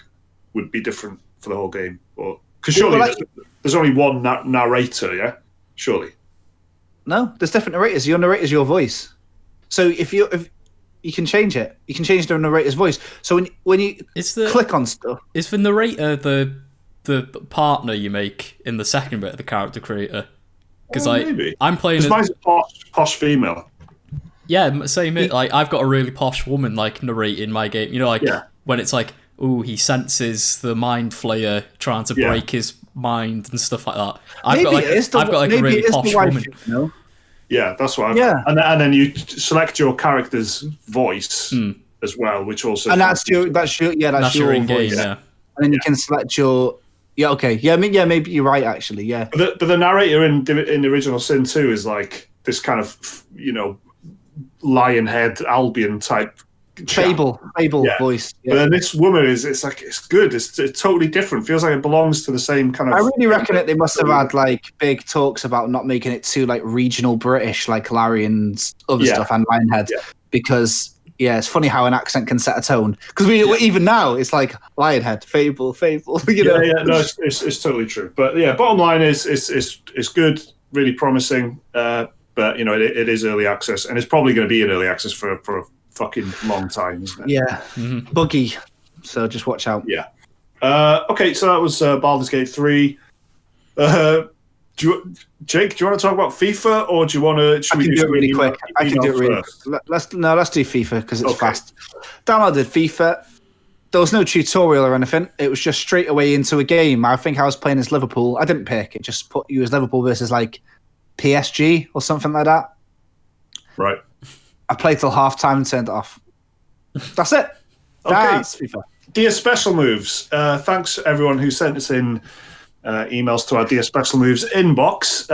A: would be different for the whole game? Or because surely there's only one narrator, yeah? Surely.
B: No, there's different narrators. Your narrator's your voice. So if you can change it, you can change the narrator's voice. So when you click on stuff,
C: is the narrator the partner you make in the second bit of the character creator? Because I'm playing.
A: Mine's a posh female.
C: Yeah, same. Like I've got a really posh woman like narrating my game. When it's like, ooh, he senses the mind flayer trying to break his mind and stuff like that. I've got a really posh woman.
A: Yeah, that's what. And then you select your character's voice as well, which also. And
B: that's your in-game voice. Yeah. And then you can select your. Yeah. Okay. Yeah. Maybe you're right. Actually. Yeah.
A: But the narrator in the Original Sin 2 is like this kind of Lionhead Albion type
B: fable voice.
A: But then this woman it's good. It's totally different. Feels like it belongs to the same kind of.
B: I really reckon they must have had like big talks about not making it too like regional British, like Larian's other stuff and Lionhead, because it's funny how an accent can set a tone. Because even now it's like Lionhead, fable. No,
A: it's totally true. But bottom line is it's good, really promising. But it is early access, and it's probably going to be in early access for a fucking long time, isn't it?
B: Yeah, buggy. So just watch out.
A: Yeah. Okay, so that was Baldur's Gate 3. Jake, do you want to talk about FIFA, or do you want to?
B: I can do it really quick. I can do it really quick. Let's do FIFA because it's fast. Downloaded FIFA. There was no tutorial or anything. It was just straight away into a game. I think I was playing as Liverpool. I didn't pick. It just put you as Liverpool versus like PSG or something like that.
A: Right.
B: I played till half time and turned it off. That's it. That's FIFA.
A: Dear Special Moves. Thanks everyone who sent us in emails to our Dear Special Moves inbox.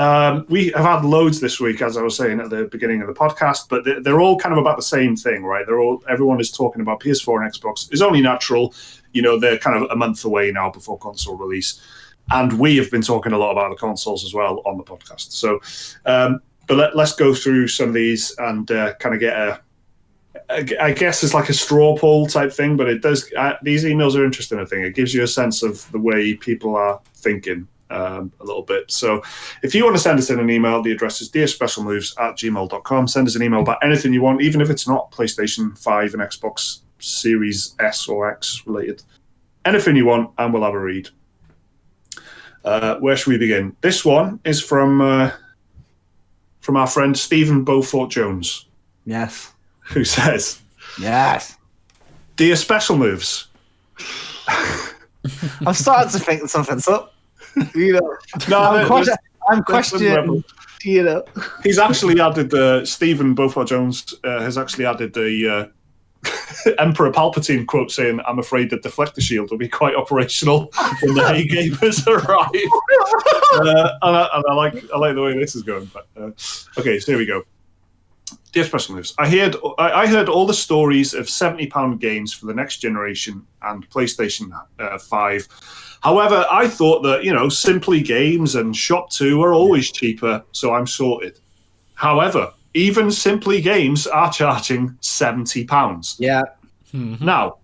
A: We have had loads this week, as I was saying at the beginning of the podcast, but they're all kind of about the same thing, right? Everyone is talking about PS4 and Xbox. It's only natural. They're kind of a month away now before console release. And we have been talking a lot about the consoles as well on the podcast. So, but let's go through some of these and kind of get I guess it's like a straw poll type thing, but it does. These emails are interesting, I think. It gives you a sense of the way people are thinking a little bit. So if you want to send us in an email, the address is dearspecialmoves@gmail.com. Send us an email about anything you want, even if it's not PlayStation 5 and Xbox Series S or X related. Anything you want, and we'll have a read. Where should we begin? This one is from our friend Stephen Beaufort Jones.
B: Yes.
A: Who says,
B: yes.
A: Dear Special Moves.
B: I'm starting to think something's up. I'm questioning You know,
A: he's actually added Stephen Beaufort Jones has actually added the Emperor Palpatine quote saying, "I'm afraid the deflector shield will be quite operational when the Hey Gamers arrive." And I like the way this is going. But okay, so here we go. Dear Special Moves, I heard all the stories of £70 games for the next generation and PlayStation 5. However, I thought that, Simply Games and Shop 2 are always cheaper, so I'm sorted. However, even Simply Games are charging £70.
B: Yeah.
A: Now,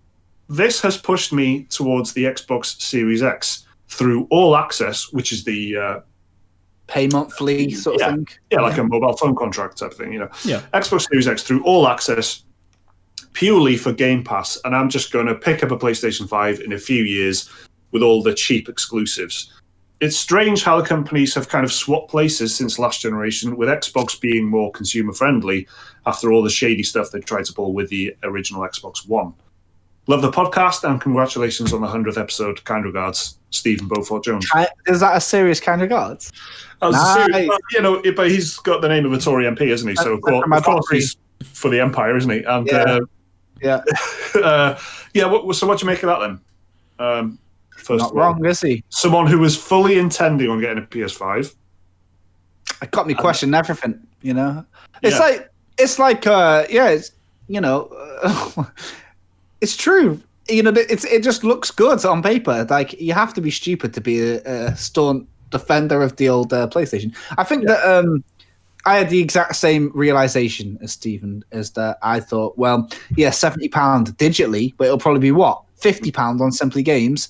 A: this has pushed me towards the Xbox Series X through All Access, which is the
B: pay monthly sort of thing.
A: Yeah, like a mobile phone contract type thing,
C: Yeah.
A: Xbox Series X through All Access purely for Game Pass, and I'm just going to pick up a PlayStation 5 in a few years with all the cheap exclusives. It's strange how the companies have kind of swapped places since last generation, with Xbox being more consumer-friendly after all the shady stuff they tried to pull with the original Xbox One. Love the podcast, and congratulations on the 100th episode. Kind regards, Stephen Beaufort Jones.
B: Is that a serious kind regards?
A: Nice. But he's got the name of a Tory MP, isn't he? So of course he's for the Empire, isn't he? And so what do you make of that then? First
B: Not wrong, is he?
A: Someone who was fully intending on getting a PS5.
B: It got me questioning everything. It's it's true. It just looks good on paper. Like, you have to be stupid to be a staunch defender of the old PlayStation. I think that I had the exact same realization as Stephen, is that I thought, well, yeah, £70 digitally, but it'll probably be what? £50 on Simply Games,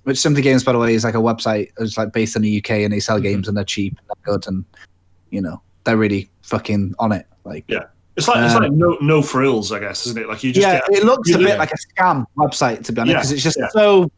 B: which Simply Games, by the way, is like a website. It's like based in the UK, and they sell games and they're cheap, and they're good, and they're really fucking on it. Like,
A: yeah, it's like no frills, I guess, isn't it? Like, you just
B: it looks a bit like a scam website, to be honest, because it's just so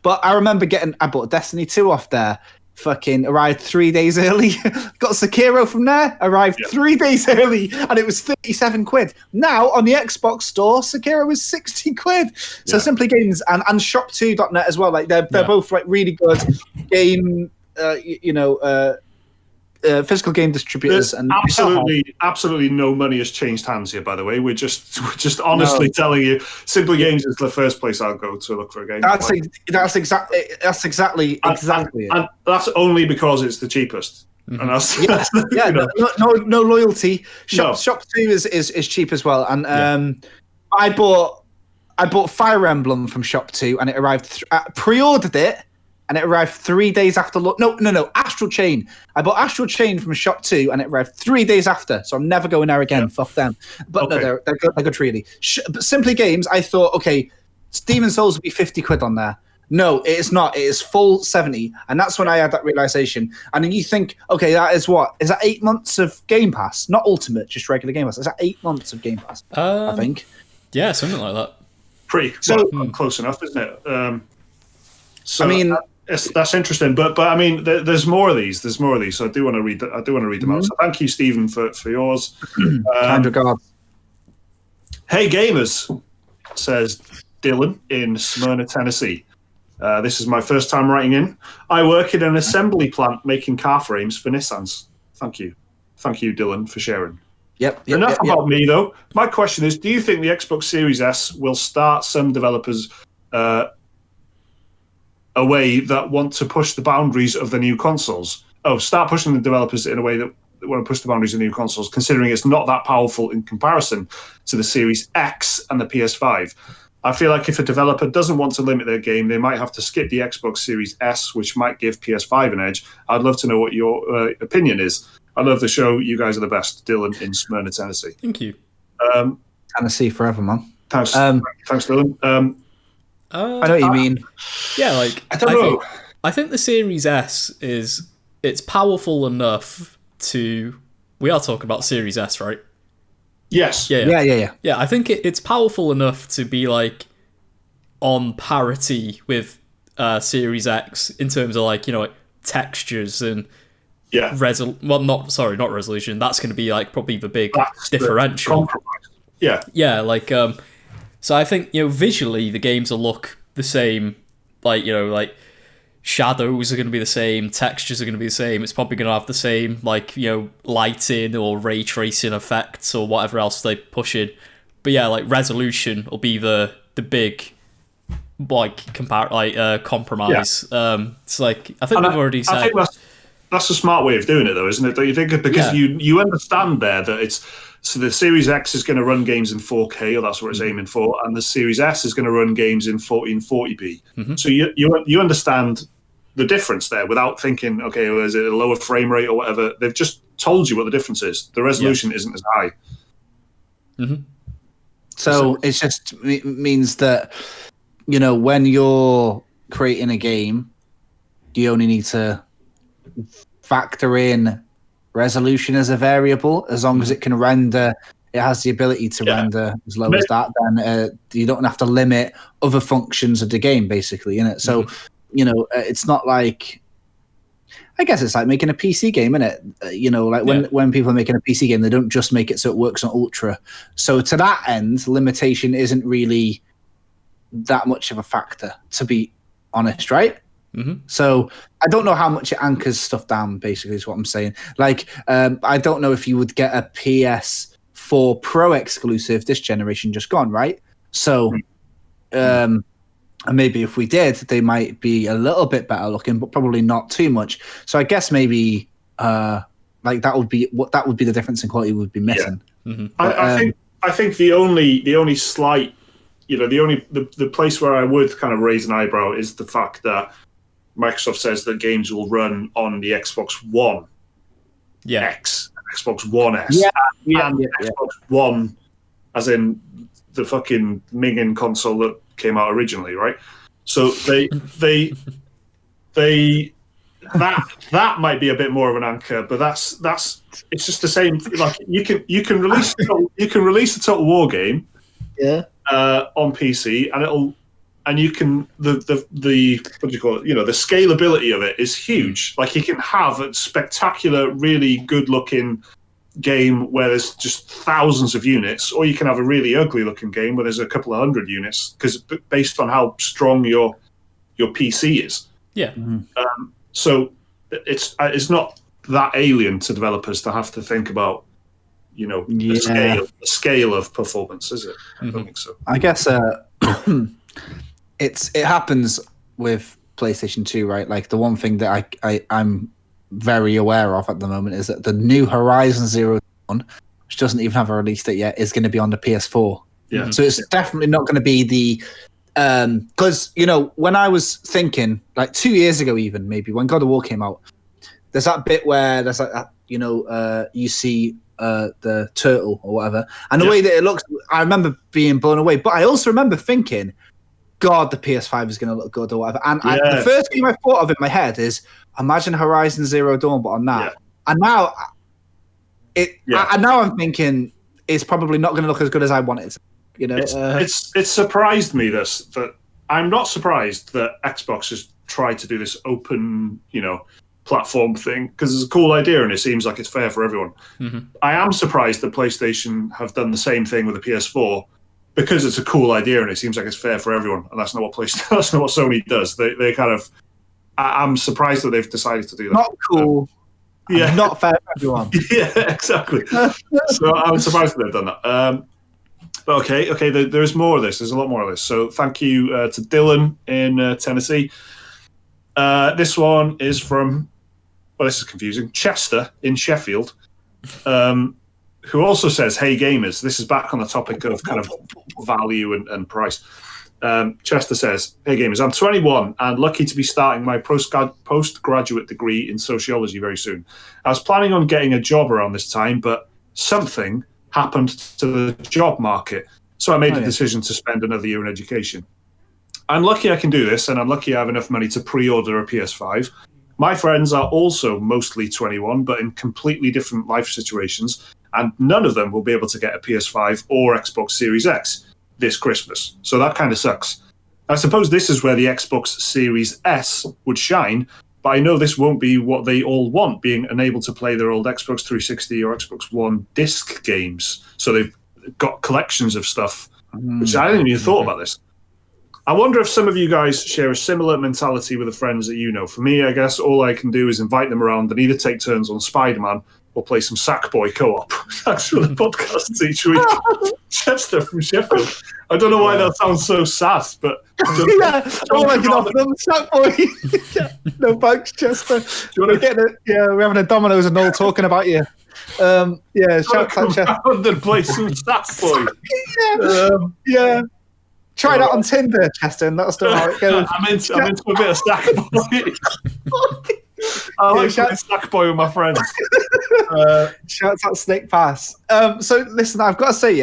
B: But I remember I bought Destiny 2 off there. Fucking arrived 3 days early. Got Sekiro from there. Arrived 3 days early, and it was £37. Now on the Xbox store, Sekiro was £60. So Simply Games and Shop2.net as well. Like, they're both like really good game. Physical game distributors. And
A: absolutely no money has changed hands here, by the way. We're just honestly telling you, Simply Games is the first place I'll go to look for a game.
B: That's exactly it.
A: And that's only because it's the cheapest. And that's,
B: no loyalty. Shop 2 is cheap as well. And I bought Fire Emblem from Shop 2, and it arrived. Pre-ordered it, and it arrived 3 days after. No, Astral Chain. I bought Astral Chain from Shop 2, and it arrived 3 days after. So I'm never going there again. Fuck them. But no, they're good, really. But Simply Games, I thought, okay, Demon's Souls will be £50 on there. No, it is not. It is full 70, and that's when I had that realization. And then you think, okay, that is what? Is that 8 months of Game Pass? Not Ultimate, just regular Game Pass. Is that 8 months of Game Pass? I think.
C: Yeah, something like that.
A: Pretty close enough, isn't it? That's interesting, but I mean, there's more of these. So I do want to read them out. So thank you, Stephen, for yours.
B: Kind regards.
A: Hey gamers, says Dylan in Smyrna, Tennessee. This is my first time writing in. I work in an assembly plant making car frames for Nissans. Thank you, Dylan, for sharing. Enough about me, though. My question is, do you think the Xbox Series S will start some developers away that want to push the boundaries of the new consoles? Start pushing the developers in a way that want to push the boundaries of the new consoles, considering it's not that powerful in comparison to the Series X and the PS5. I feel like if a developer doesn't want to limit their game, they might have to skip the Xbox Series S, which might give PS5 an edge. I'd love to know what your opinion is. I love the show. You guys are the best. Dylan in Smyrna, Tennessee.
C: Thank you.
B: Tennessee forever, man.
A: Thanks, Dylan.
B: I know what you mean.
C: Yeah, like,
A: I don't know.
C: I think the Series S it's powerful enough to. We are talking about Series S, right?
A: Yes.
C: Yeah. Yeah, I think it's powerful enough to be like on parity with Series X in terms of like textures and not resolution. That's going to be like probably the big differential. Yeah, like so I think visually the games will look the same, like shadows are going to be the same, textures are going to be the same. It's probably going to have the same, like, lighting or ray tracing effects or whatever else they push in. But yeah, like, resolution will be the big, like, compromise.
A: Yeah.
C: It's like, I think we've already said.
A: I think that's a smart way of doing it, though, isn't it? Don't you think? Because you understand there that it's. So the Series X is going to run games in 4K, or that's what it's aiming for, and the Series S is going to run games in 1440p. Mm-hmm. So you understand the difference there without thinking, okay, well, is it a lower frame rate or whatever? They've just told you what the difference is. The resolution isn't as high.
C: Mm-hmm.
B: So it just means that, when you're creating a game, you only need to factor in resolution as a variable. As long as it can render, it has the ability to render as low as that, then you don't have to limit other functions of the game, basically, innit? So, it's not like, I guess it's like making a PC game, innit? When people are making a PC game, they don't just make it so it works on Ultra. So to that end, limitation isn't really that much of a factor, to be honest, right?
C: Mm-hmm.
B: So I don't know how much it anchors stuff down, basically, is what I'm saying. Like, I don't know if you would get a PS4 Pro exclusive this generation just gone, right? So, and maybe if we did, they might be a little bit better looking, but probably not too much. So I guess maybe that would be the difference in quality would be missing.
C: Yeah. Mm-hmm.
A: I think the only slight, the place where I would kind of raise an eyebrow is the fact that Microsoft says that games will run on the Xbox One X, Xbox One S, and Xbox One, as in the fucking minging console that came out originally, right? So that might be a bit more of an anchor, but that's it's just the same. Like you can release a Total War game, on PC, and you can the what do you call it? The scalability of it is huge. Like you can have a spectacular, really good looking game where there's just thousands of units, or you can have a really ugly looking game where there's a couple of hundred units, because based on how strong your PC is.
C: Yeah.
B: Mm-hmm.
A: So it's not that alien to developers to have to think about the scale of performance, is it? I don't think so.
B: I guess it happens with PlayStation 2, right? Like the one thing that I'm very aware of at the moment is that the new Horizon Zero Dawn, which doesn't even have a release date yet, is going to be on the PS4.
A: Yeah.
B: So it's definitely not going to be the because when I was thinking like 2 years ago, even maybe when God of War came out, there's that bit where there's like that, you see the turtle or whatever, and the way that it looks, I remember being blown away. But I also remember thinking, God, the PS5 is going to look good or whatever. And the first game I thought of in my head is, imagine Horizon Zero Dawn, but on that. And now now I'm thinking it's probably not going to look as good as I want it to.
A: It's surprised me that I'm not surprised that Xbox has tried to do this open, platform thing, because it's a cool idea and it seems like it's fair for everyone.
C: Mm-hmm.
A: I am surprised that PlayStation have done the same thing with the PS4, because it's a cool idea and it seems like it's fair for everyone, and that's not what that's not what Sony does. They kind of, I'm surprised that they've decided to do that.
B: Not cool. Not fair for everyone.
A: Yeah, exactly. So I'm surprised that they've done that. But okay, there's more of this. There's a lot more of this. So thank you to Dylan in Tennessee. This one is from, well, this is confusing, Chester in Sheffield, who also says, "Hey gamers," this is back on the topic of kind of value and price. Chester says, "Hey gamers, I'm 21 and lucky to be starting my postgraduate degree in sociology very soon. I was planning on getting a job around this time, but something happened to the job market, so I made the decision to spend another year in education. I'm lucky I can do this, and I'm lucky I have enough money to pre-order a PS5. My friends are also mostly 21, but in completely different life situations, and none of them will be able to get a PS5 or Xbox Series X this Christmas. So that kind of sucks. I suppose this is where the Xbox Series S would shine, but I know this won't be what they all want, being unable to play their old Xbox 360 or Xbox One disc games. So they've got collections of stuff, which I hadn't even thought about this. I wonder if some of you guys share a similar mentality with the friends that you know. For me, I guess all I can do is invite them around and either take turns on Spider-Man or play some Sackboy co-op. That's for the podcasts each week. Chester from Sheffield. I don't know why that sounds so sad, but...
B: Sackboy. No thanks, Chester. We're having a Domino's and all talking about you. Shout out Chester.
A: And play some Sackboy.
B: Try that on Tinder, Chester, and let us know how it goes.
A: I'm into a bit of Sackboy. I like playing Sackboy with my friends.
B: Shout out Snake Pass. So listen, I've got to say,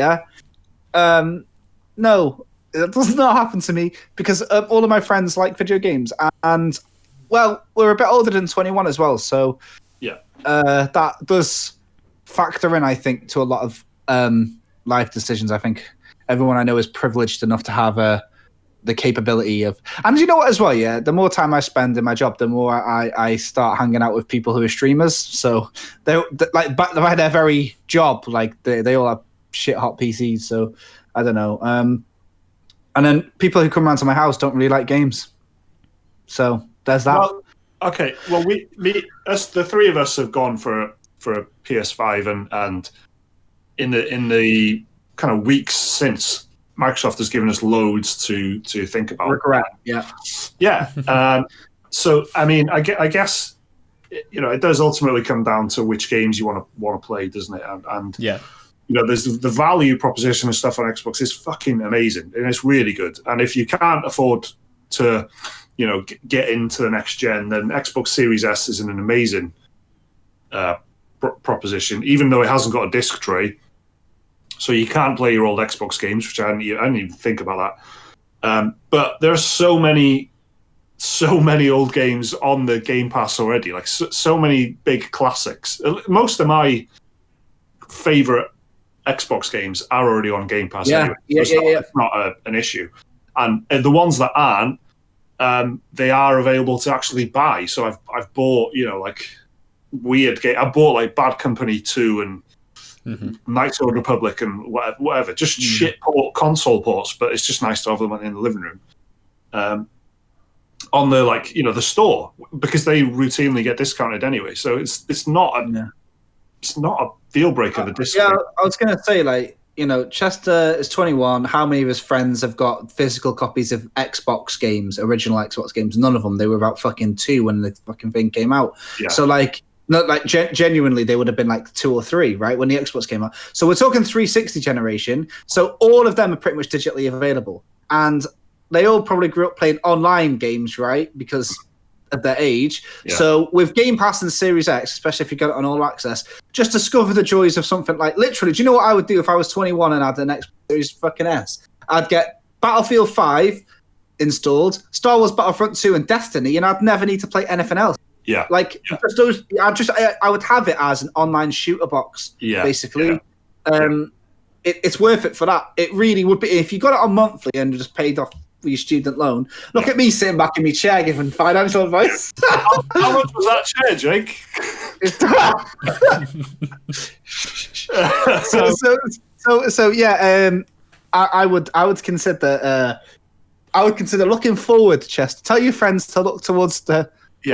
B: no, it does not happen to me because all of my friends like video games, and well, we're a bit older than 21 as well, so that does factor in, I think, to a lot of life decisions. I think everyone I know is privileged enough to have the capability of, and you know what as well, the more time I spend in my job, the more I start hanging out with people who are streamers. So they're like by their very job, like they all have shit hot PCs. So I don't know. And then people who come around to my house don't really like games. So there's that.
A: Well, okay. Well, the three of us have gone for a PS5, and in the kind of weeks since, Microsoft has given us loads to think about.
B: Regret,
A: yeah. So I mean, I guess it does ultimately come down to which games you want to play, doesn't it? And there's the value proposition and stuff on Xbox is fucking amazing, and it's really good. And if you can't afford to, get into the next gen, then Xbox Series S is an amazing proposition, even though it hasn't got a disc tray. So you can't play your old Xbox games, which I didn't even think about that. But there are so many old games on the Game Pass already, like so many big classics. Most of my favorite Xbox games are already on Game Pass anyway. It's not an issue. And the ones that aren't, they are available to actually buy. So I've bought, like weird game. I bought like Bad Company 2 and Knights of the Republic and whatever, just shit console ports, but it's just nice to have them in the living room. On the the store, because they routinely get discounted anyway. So it's not a deal breaker. The discount.
B: I was gonna say Chester is 21. How many of his friends have got physical copies of Xbox games, original Xbox games? None of them. They were about fucking 2 when the fucking thing came out. Yeah. So genuinely, they would have been like 2 or 3, right, when the Xbox came out. So we're talking 360 generation. So all of them are pretty much digitally available, and they all probably grew up playing online games, right, because of their age. Yeah. So with Game Pass and Series X, especially if you get it on All Access, just discover the joys of something like, literally, do you know what I would do if I was 21 and had an Xbox Series fucking S? I'd get Battlefield 5 installed, Star Wars Battlefront 2 and Destiny, and I'd never need to play anything else.
A: Yeah,
B: just those. I would have it as an online shooter box. Yeah, basically, it's worth it for that. It really would be if you got it on monthly and just paid off for your student loan. Look at me sitting back in my chair giving financial advice.
A: How much was that chair, Jake?
B: I would consider. I would consider looking forward, Chester. Tell your friends to look towards the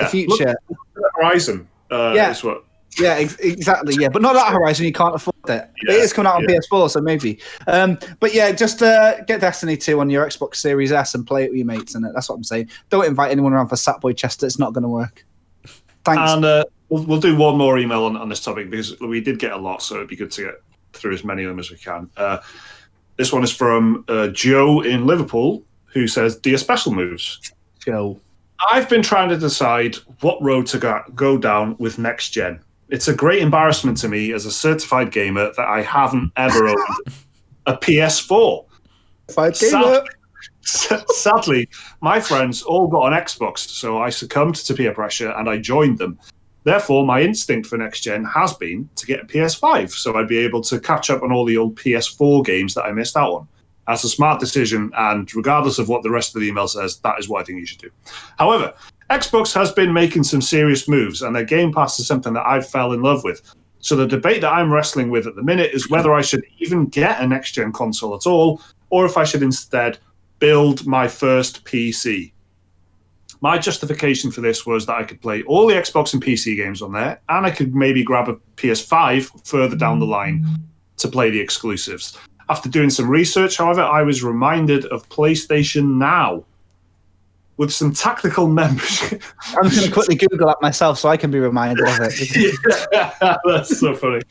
B: future.
A: Look at the horizon. Is what.
B: Yeah, exactly. Yeah, but not that horizon. You can't afford it. It is coming out on PS4, so maybe. But just get Destiny 2 on your Xbox Series S and play it with your mates. And that's what I'm saying. Don't invite anyone around for Sackboy Chester. It's not going to work. Thanks.
A: And we'll do one more email on this topic because we did get a lot, so it'd be good to get through as many of them as we can. This one is from Joe in Liverpool, who says, "Dear Special Moves,
B: Joe,
A: I've been trying to decide what road to go down with next gen. It's a great embarrassment to me as a certified gamer that I haven't ever owned a PS4. Sadly, my friends all got an Xbox, so I succumbed to peer pressure and I joined them. Therefore, my instinct for next gen has been to get a PS5, so I'd be able to catch up on all the old PS4 games that I missed out on. That's a smart decision, and regardless of what the rest of the email says, that is what I think you should do. However, Xbox has been making some serious moves, and their Game Pass is something that I fell in love with. So the debate that I'm wrestling with at the minute is whether I should even get a next-gen console at all, or if I should instead build my first PC. My justification for this was that I could play all the Xbox and PC games on there, and I could maybe grab a PS5 further down the line to play the exclusives. After doing some research, however, I was reminded of PlayStation Now with some tactical membership.
B: I'm just going to quickly Google that myself so I can be reminded of it.
A: Yeah, that's so funny.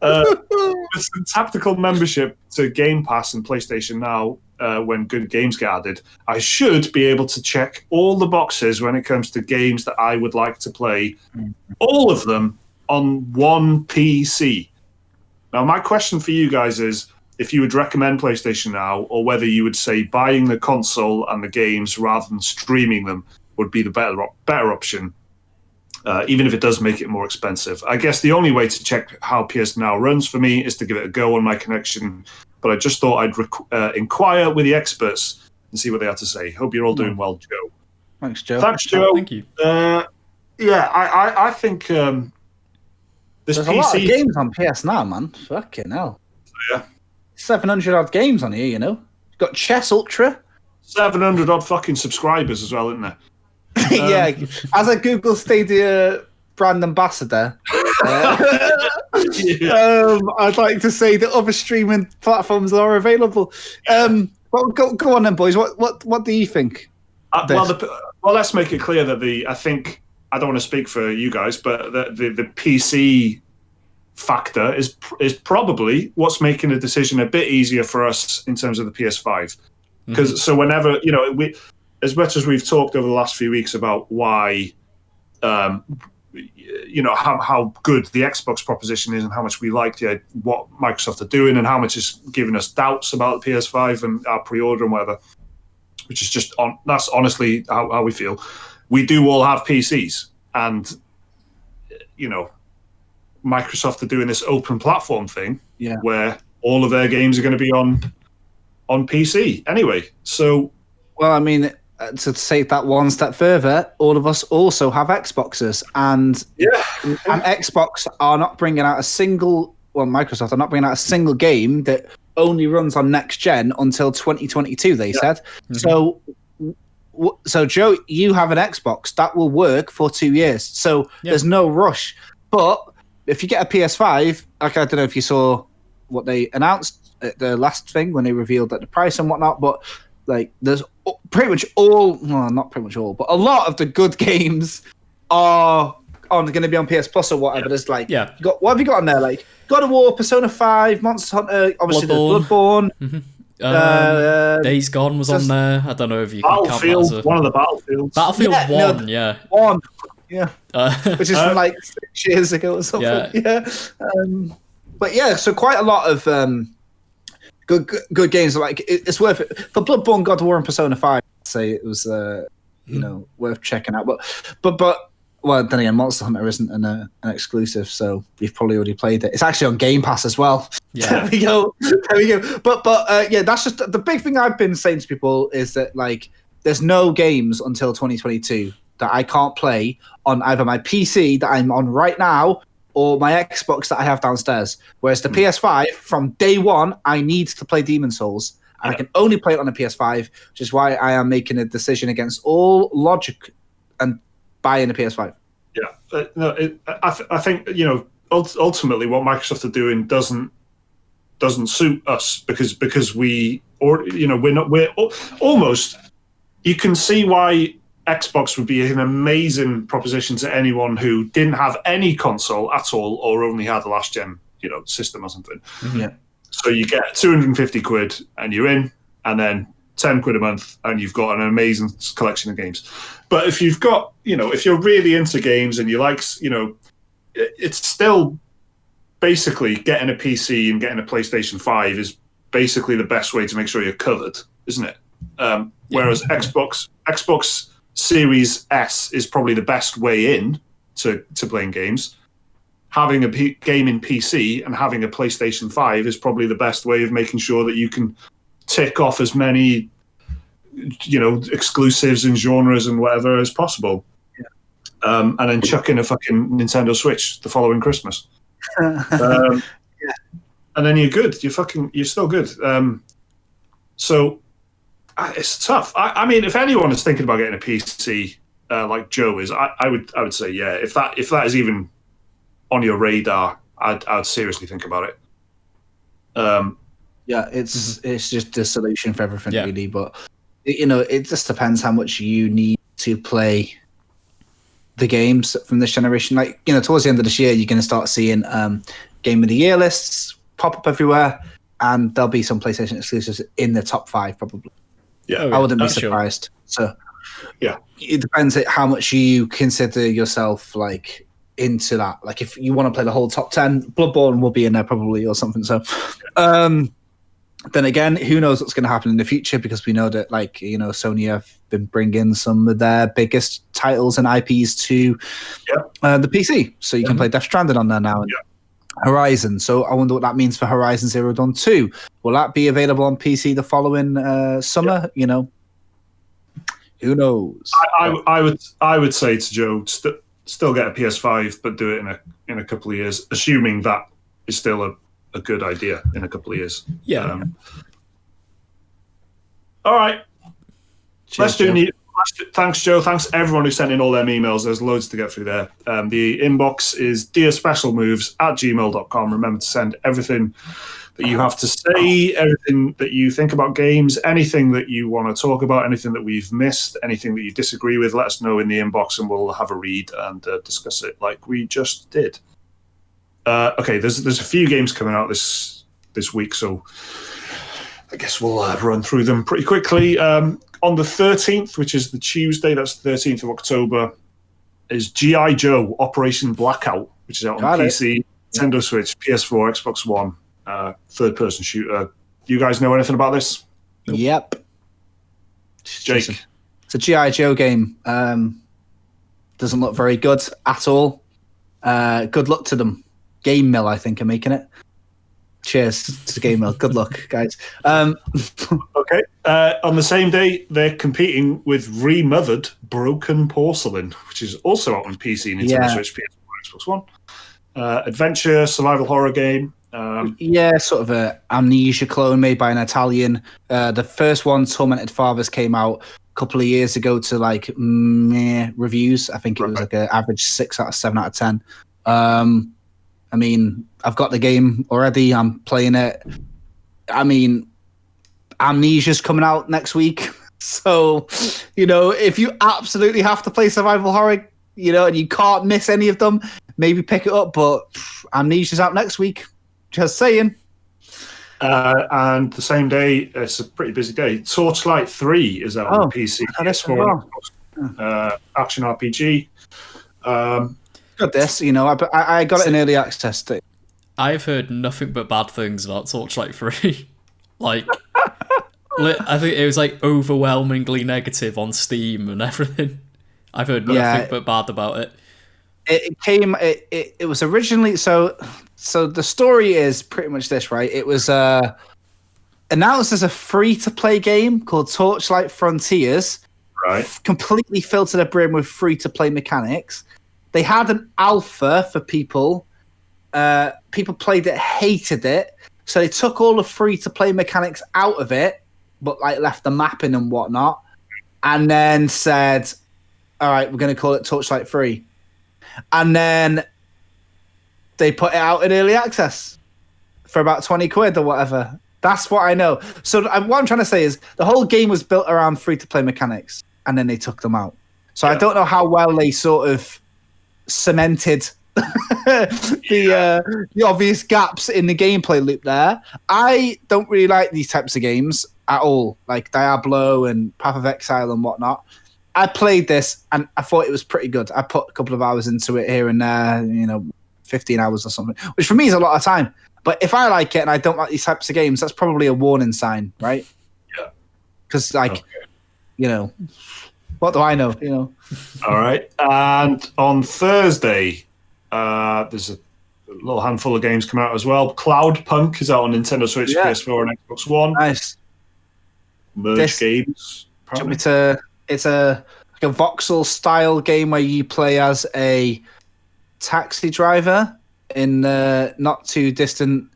A: With some tactical membership to Game Pass and PlayStation Now, when good games get added, I should be able to check all the boxes when it comes to games that I would like to play, all of them on one PC. Now, my question for you guys is, if you would recommend PlayStation Now, or whether you would say buying the console and the games rather than streaming them would be the better option, even if it does make it more expensive. I guess the only way to check how PS Now runs for me is to give it a go on my connection, but I just thought I'd inquire with the experts and see what they had to say. Hope you're all doing well, Joe.
B: Thanks, Joe.
A: Thanks, Joe.
C: Thank you.
A: I think this
B: There's
A: PC...
B: a lot of games on PS Now, man. Fucking hell.
A: Yeah.
B: 700 odd games on here, you know. You've got Chess Ultra.
A: 700 odd fucking subscribers as well, isn't there?
B: Yeah, as a Google Stadia brand ambassador, I'd like to say that other streaming platforms are available. Well, go on then, boys. What do you think?
A: Well, let's make it clear that I think I don't want to speak for you guys, but the PC factor is probably what's making the decision a bit easier for us in terms of the PS5. Because so whenever, you know, as much as we've talked over the last few weeks about why, you know, how good the Xbox proposition is and how much we like what Microsoft are doing and how much is giving us doubts about the PS5 and our pre-order and whatever, which is just that's honestly how we feel. We do all have PCs, and you know, Microsoft are doing this open platform thing where all of their games are going to be on PC anyway. So,
B: well, I mean, to take that one step further, all of us also have Xboxes, and Xbox are not bringing out Microsoft are not bringing out a single game that only runs on next gen until 2022. They said so. So, Joe, you have an Xbox that will work for 2 years, so there's no rush. But if you get a PS5, like I don't know if you saw what they announced at the last thing when they revealed the price and whatnot, but like there's pretty much not pretty much all, but a lot of the good games are going to be on PS Plus or whatever. There's like, what have you got on there? Like God of War, Persona 5, Monster Hunter, obviously
C: Bloodborne. Days Gone was on
B: just-
C: there. I don't know if you can count that as
A: Battlefield, one of the Battlefields.
C: Battlefield 1,
B: One. Yeah. Which is from like 6 years ago or something.
C: Yeah.
B: But yeah, so quite a lot of good games. Like it's worth it for Bloodborne, God of War, and Persona 5. I'd say it was worth checking out. But well, then again, Monster Hunter isn't an exclusive, so you've probably already played it. It's actually on Game Pass as well.
C: Yeah.
B: There we go. But that's just the big thing I've been saying to people is that like there's no games until 2022 that I can't play on either my PC that I'm on right now or my Xbox that I have downstairs. Whereas the PS5, from day one, I need to play Demon's Souls. And I can only play it on a PS5, which is why I am making a decision against all logic and buying a PS5.
A: Yeah. I think, you know, ultimately what Microsoft are doing doesn't suit us because we're almost, you can see why Xbox would be an amazing proposition to anyone who didn't have any console at all or only had a last gen, system or something.
B: Yeah.
A: So you get 250 quid and you're in, and then 10 quid a month and you've got an amazing collection of games. But if you've got, if you're really into games and you like, it's still basically getting a PC and getting a PlayStation 5 is basically the best way to make sure you're covered, isn't it? Whereas Xbox Series S is probably the best way in to playing games. Having a gaming PC and having a PlayStation 5 is probably the best way of making sure that you can tick off as many, exclusives and genres and whatever as possible.
B: Yeah.
A: And then chuck in a fucking Nintendo Switch the following Christmas. And then you're good. You're still good. So It's tough. I mean, if anyone is thinking about getting a PC, like Joe is, I would say, yeah. If that is even on your radar, I'd seriously think about it.
B: Yeah, it's just a solution for everything, really. But it just depends how much you need to play the games from this generation. Like, towards the end of this year, you're going to start seeing Game of the Year lists pop up everywhere, and there'll be some PlayStation exclusives in the top 5 probably.
A: Yeah,
B: I wouldn't be surprised. Sure. So,
A: yeah,
B: it depends on how much you consider yourself like into that. Like, if you want to play the whole top 10, Bloodborne will be in there probably or something. So, then again, who knows what's going to happen in the future, because we know that, like, Sony have been bringing some of their biggest titles and IPs to the PC. So you can play Death Stranding on there now. And Horizon. So I wonder what that means for Horizon Zero Dawn 2. Will that be available on PC the following summer? Who knows?
A: I would say to Joe, still get a PS5, but do it in a couple of years, assuming that is still a good idea in a couple of years.
C: Yeah.
A: All right.
B: Cheers,
A: Thanks, Joe. Thanks everyone who sent in all them emails. There's loads to get through there. The inbox is dearspecialmoves@gmail.com. Remember to send everything that you have to say, everything that you think about games, anything that you want to talk about, anything that we've missed, anything that you disagree with. Let us know in the inbox, and we'll have a read and discuss it like we just did. Okay, there's a few games coming out this week, so I guess we'll run through them pretty quickly. On the 13th, which is the Tuesday, that's the 13th of October, is G.I. Joe Operation Blackout, which is out on PC, Nintendo Switch, PS4, Xbox One, third-person shooter. Do you guys know anything about this?
B: Yep.
A: Jake?
B: It's a G.I. Joe game. Doesn't look very good at all. Good luck to them. Game Mill, I think, are making it. Cheers to Game Mill. Good luck, guys.
A: Okay. On the same day, they're competing with Remothered Broken Porcelain, which is also out on PC, Nintendo Switch, PS4, Xbox One. Adventure, survival horror game.
B: Sort of a Amnesia clone made by an Italian. The first one, Tormented Fathers, came out a couple of years ago to like meh reviews. I think it was like an average 6 out of 7 out of 10. I mean, I've got the game already. I'm playing it. I mean, Amnesia's coming out next week. So, if you absolutely have to play survival horror, and you can't miss any of them, maybe pick it up. But Amnesia's out next week. Just saying.
A: And the same day, it's a pretty busy day. Torchlight 3 is out on PC. PS4, action RPG.
B: Got this, I got it in early access.
C: I've heard nothing but bad things about Torchlight 3. Like, I think it was like overwhelmingly negative on Steam and everything. I've heard nothing but bad about it. It was originally so the story is pretty much this, right? It was announced as a free-to-play game called Torchlight Frontiers,
A: right?
B: Completely filled to the brim with free-to-play mechanics. They had an alpha for people. People played it, hated it. So they took all the free-to-play mechanics out of it, but like left the mapping and whatnot, and then said, all right, we're going to call it Torchlight 3. And then they put it out in early access for about 20 quid or whatever. That's what I know. So what I'm trying to say is the whole game was built around free-to-play mechanics, and then they took them out. So I don't know how well they sort of cemented the obvious gaps in the gameplay loop there. I don't really like these types of games at all, like Diablo and Path of Exile and whatnot. I played this and I thought it was pretty good. I put a couple of hours into it here and there, 15 hours or something, which for me is a lot of time. But if I like it and I don't like these types of games, that's probably a warning sign, right?
A: Yeah.
B: Because, what do I know?
A: All right. And on Thursday, there's a little handful of games coming out as well. Cloudpunk is out on Nintendo Switch, PS4, and Xbox One.
B: Nice.
A: Merge games.
B: It's a voxel style game where you play as a taxi driver in the not too distant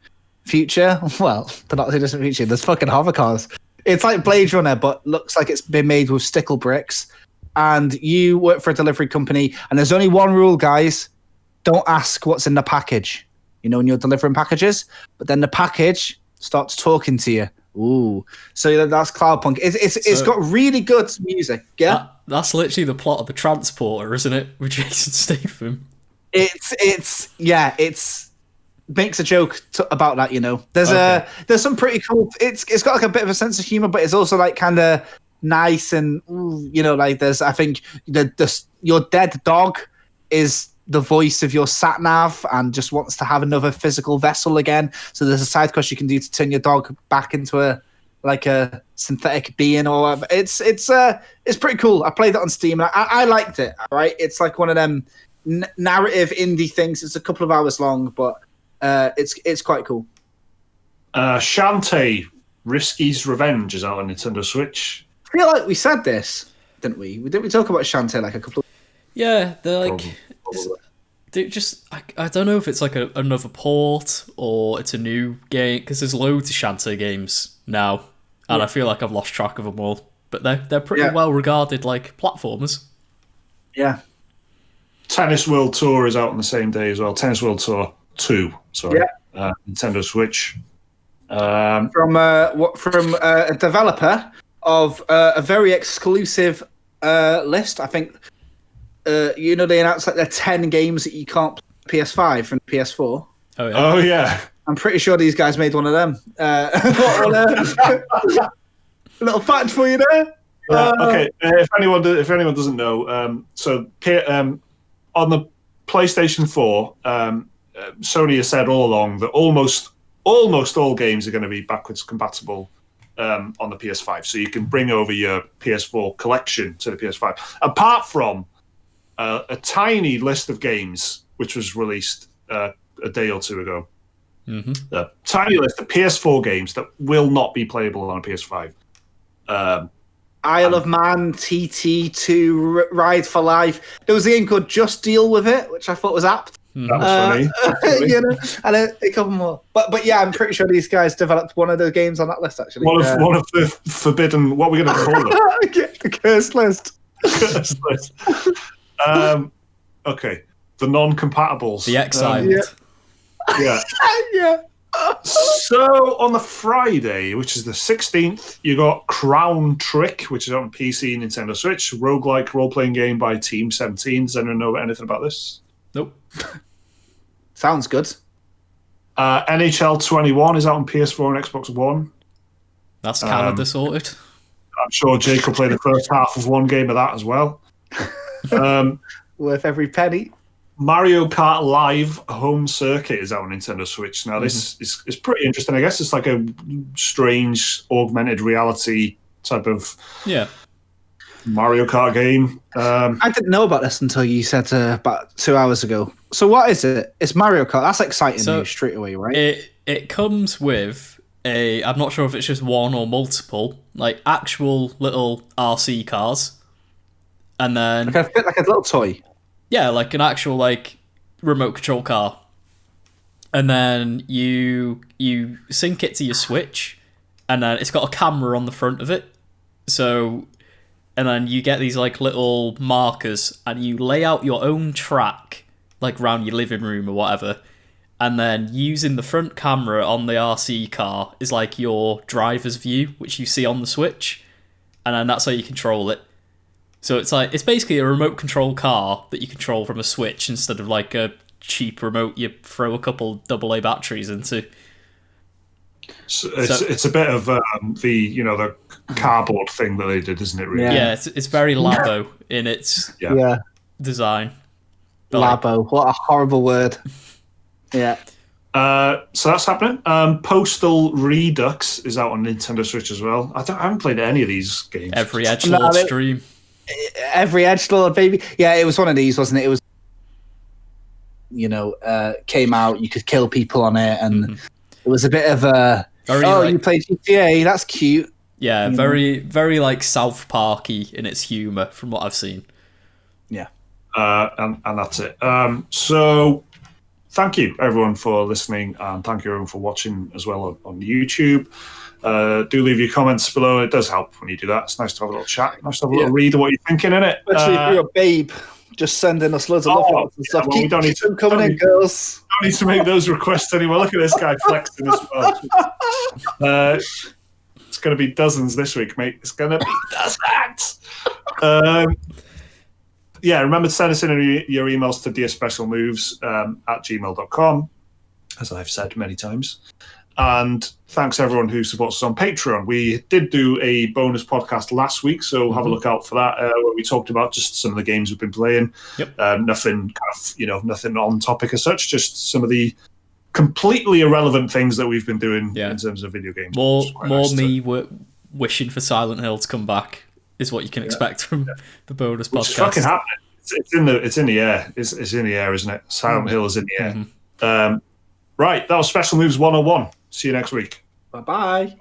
B: future. Well, the not too distant future. There's fucking hover cars. It's like Blade Runner, but looks like it's been made with stickle bricks. And you work for a delivery company, and there's only one rule, guys. Don't ask what's in the package. You know, when you're delivering packages, but then the package starts talking to you. Ooh, so that's Cloudpunk. It's got really good music. Yeah,
C: that's literally the plot of the Transporter, isn't it? With Jason Statham.
B: It's makes a joke about that. You know, there's some pretty cool. It's got like a bit of a sense of humor, but it's also like kind of nice and you know, like there's I think your dead dog is the voice of your sat nav and just wants to have another physical vessel again. So there's a side quest you can do to turn your dog back into a synthetic being or whatever. It's pretty cool. I played it on Steam and I liked it. Right, it's like one of them narrative indie things. It's a couple of hours long, but it's quite cool.
A: Shantae Risky's Revenge is out on Nintendo Switch.
B: I feel like we said this, didn't we? Didn't we talk about Shantae like a couple of...
C: Yeah, they're like... I don't know if it's like another port or it's a new game, because there's loads of Shantae games now, and I feel like I've lost track of them all. But they're pretty well regarded like platformers.
B: Yeah.
A: Tennis World Tour is out on the same day as well. Tennis World Tour 2, sorry. Yeah. Nintendo Switch.
B: From a developer of a very exclusive list, I think. You know, they announced like the 10 games that you can't play PS5 from PS4.
C: Oh yeah.
A: Oh yeah.
B: I'm pretty sure these guys made one of them. Little fact for you there.
A: Okay. If anyone doesn't know, on the PlayStation 4, Sony has said all along that almost all games are going to be backwards compatible on the PS5, so you can bring over your PS4 collection to the PS5. Apart from a tiny list of games which was released a day or two ago.
C: Mm-hmm.
A: A tiny list of PS4 games that will not be playable on a PS5.
B: Isle of Man, TT2, Ride for Life. There was a game called Just Deal With It, which I thought was apt.
A: That was funny.
B: You know, and a couple more. But yeah, I'm pretty sure these guys developed one of the games on that list, actually.
A: One of the forbidden... What are we going to call them?
B: The cursed list.
A: Cursed list. Okay. The non-compatibles.
C: The exiled.
A: Yeah.
B: Yeah.
A: So on the Friday, which is the 16th, you got Crown Trick, which is on PC, Nintendo Switch, roguelike role-playing game by Team 17. Does anyone know anything about this?
C: Nope.
B: Sounds good.
A: NHL 21 is out on PS4 and Xbox One.
C: That's Canada sorted.
A: I'm sure Jake will play the first half of one game of that as well.
B: Worth every penny.
A: Mario Kart Live Home Circuit is out on Nintendo Switch. Now, this is pretty interesting. I guess it's like a strange augmented reality type of Mario Kart game.
B: I didn't know about this until you said about 2 hours ago. So what is it? It's Mario Kart. That's exciting news straight away, right?
C: It comes with I'm not sure if it's just one or multiple, like actual little RC cars. And then...
B: like a little toy.
C: Yeah, like an actual like remote control car. And then you sync it to your Switch, and then it's got a camera on the front of it. So, and then you get these like little markers, and you lay out your own track, like around your living room or whatever. And then using the front camera on the RC car is like your driver's view, which you see on the Switch. And then that's how you control it. So it's basically a remote control car that you control from a Switch instead of like a cheap remote you throw a couple AA batteries into.
A: So it's a bit of the cardboard thing that they did, isn't it? Really?
C: Yeah, it's very Labo in its design. But
B: Labo, what a horrible word. Yeah.
A: So that's happening. Postal Redux is out on Nintendo Switch as well. I haven't played any of these games.
C: Every edgelord stream.
B: Every edgelord, baby. Yeah, it was one of these, wasn't it? It was, came out. You could kill people on it, and it was a bit of a. You played GTA? That's cute.
C: Yeah, very, very like South Parky in its humor, from what I've seen.
B: Yeah.
A: And that's it. So. Thank you, everyone, for listening, and thank you, everyone, for watching as well on YouTube. Do leave your comments below. It does help when you do that. It's nice to have a little chat. Nice to have a little read of what you're thinking, innit?
B: Especially if you're a babe, just sending us loads of love hearts and stuff.
A: Well,
B: Keep them coming in, girls.
A: Don't need to make those requests anymore. Look at this guy flexing as well. It's going to be dozens this week, mate. It's going to be dozens. Remember to send us in your emails to dearspecialmoves@gmail.com, as I've said many times. And thanks everyone who supports us on Patreon. We did do a bonus podcast last week, so have a look out for that, where we talked about just some of the games we've been playing.
C: Yep.
A: Nothing nothing on topic as such, just some of the completely irrelevant things that we've been doing in terms of video games.
C: More me wishing for Silent Hill to come back is what you can expect from the bonus podcast.
A: It's fucking happening. It's in the air. It's in the air, isn't it? Silent Hill is in the air. Right, that was Special Moves 101. See you next week.
B: Bye-bye. Bye.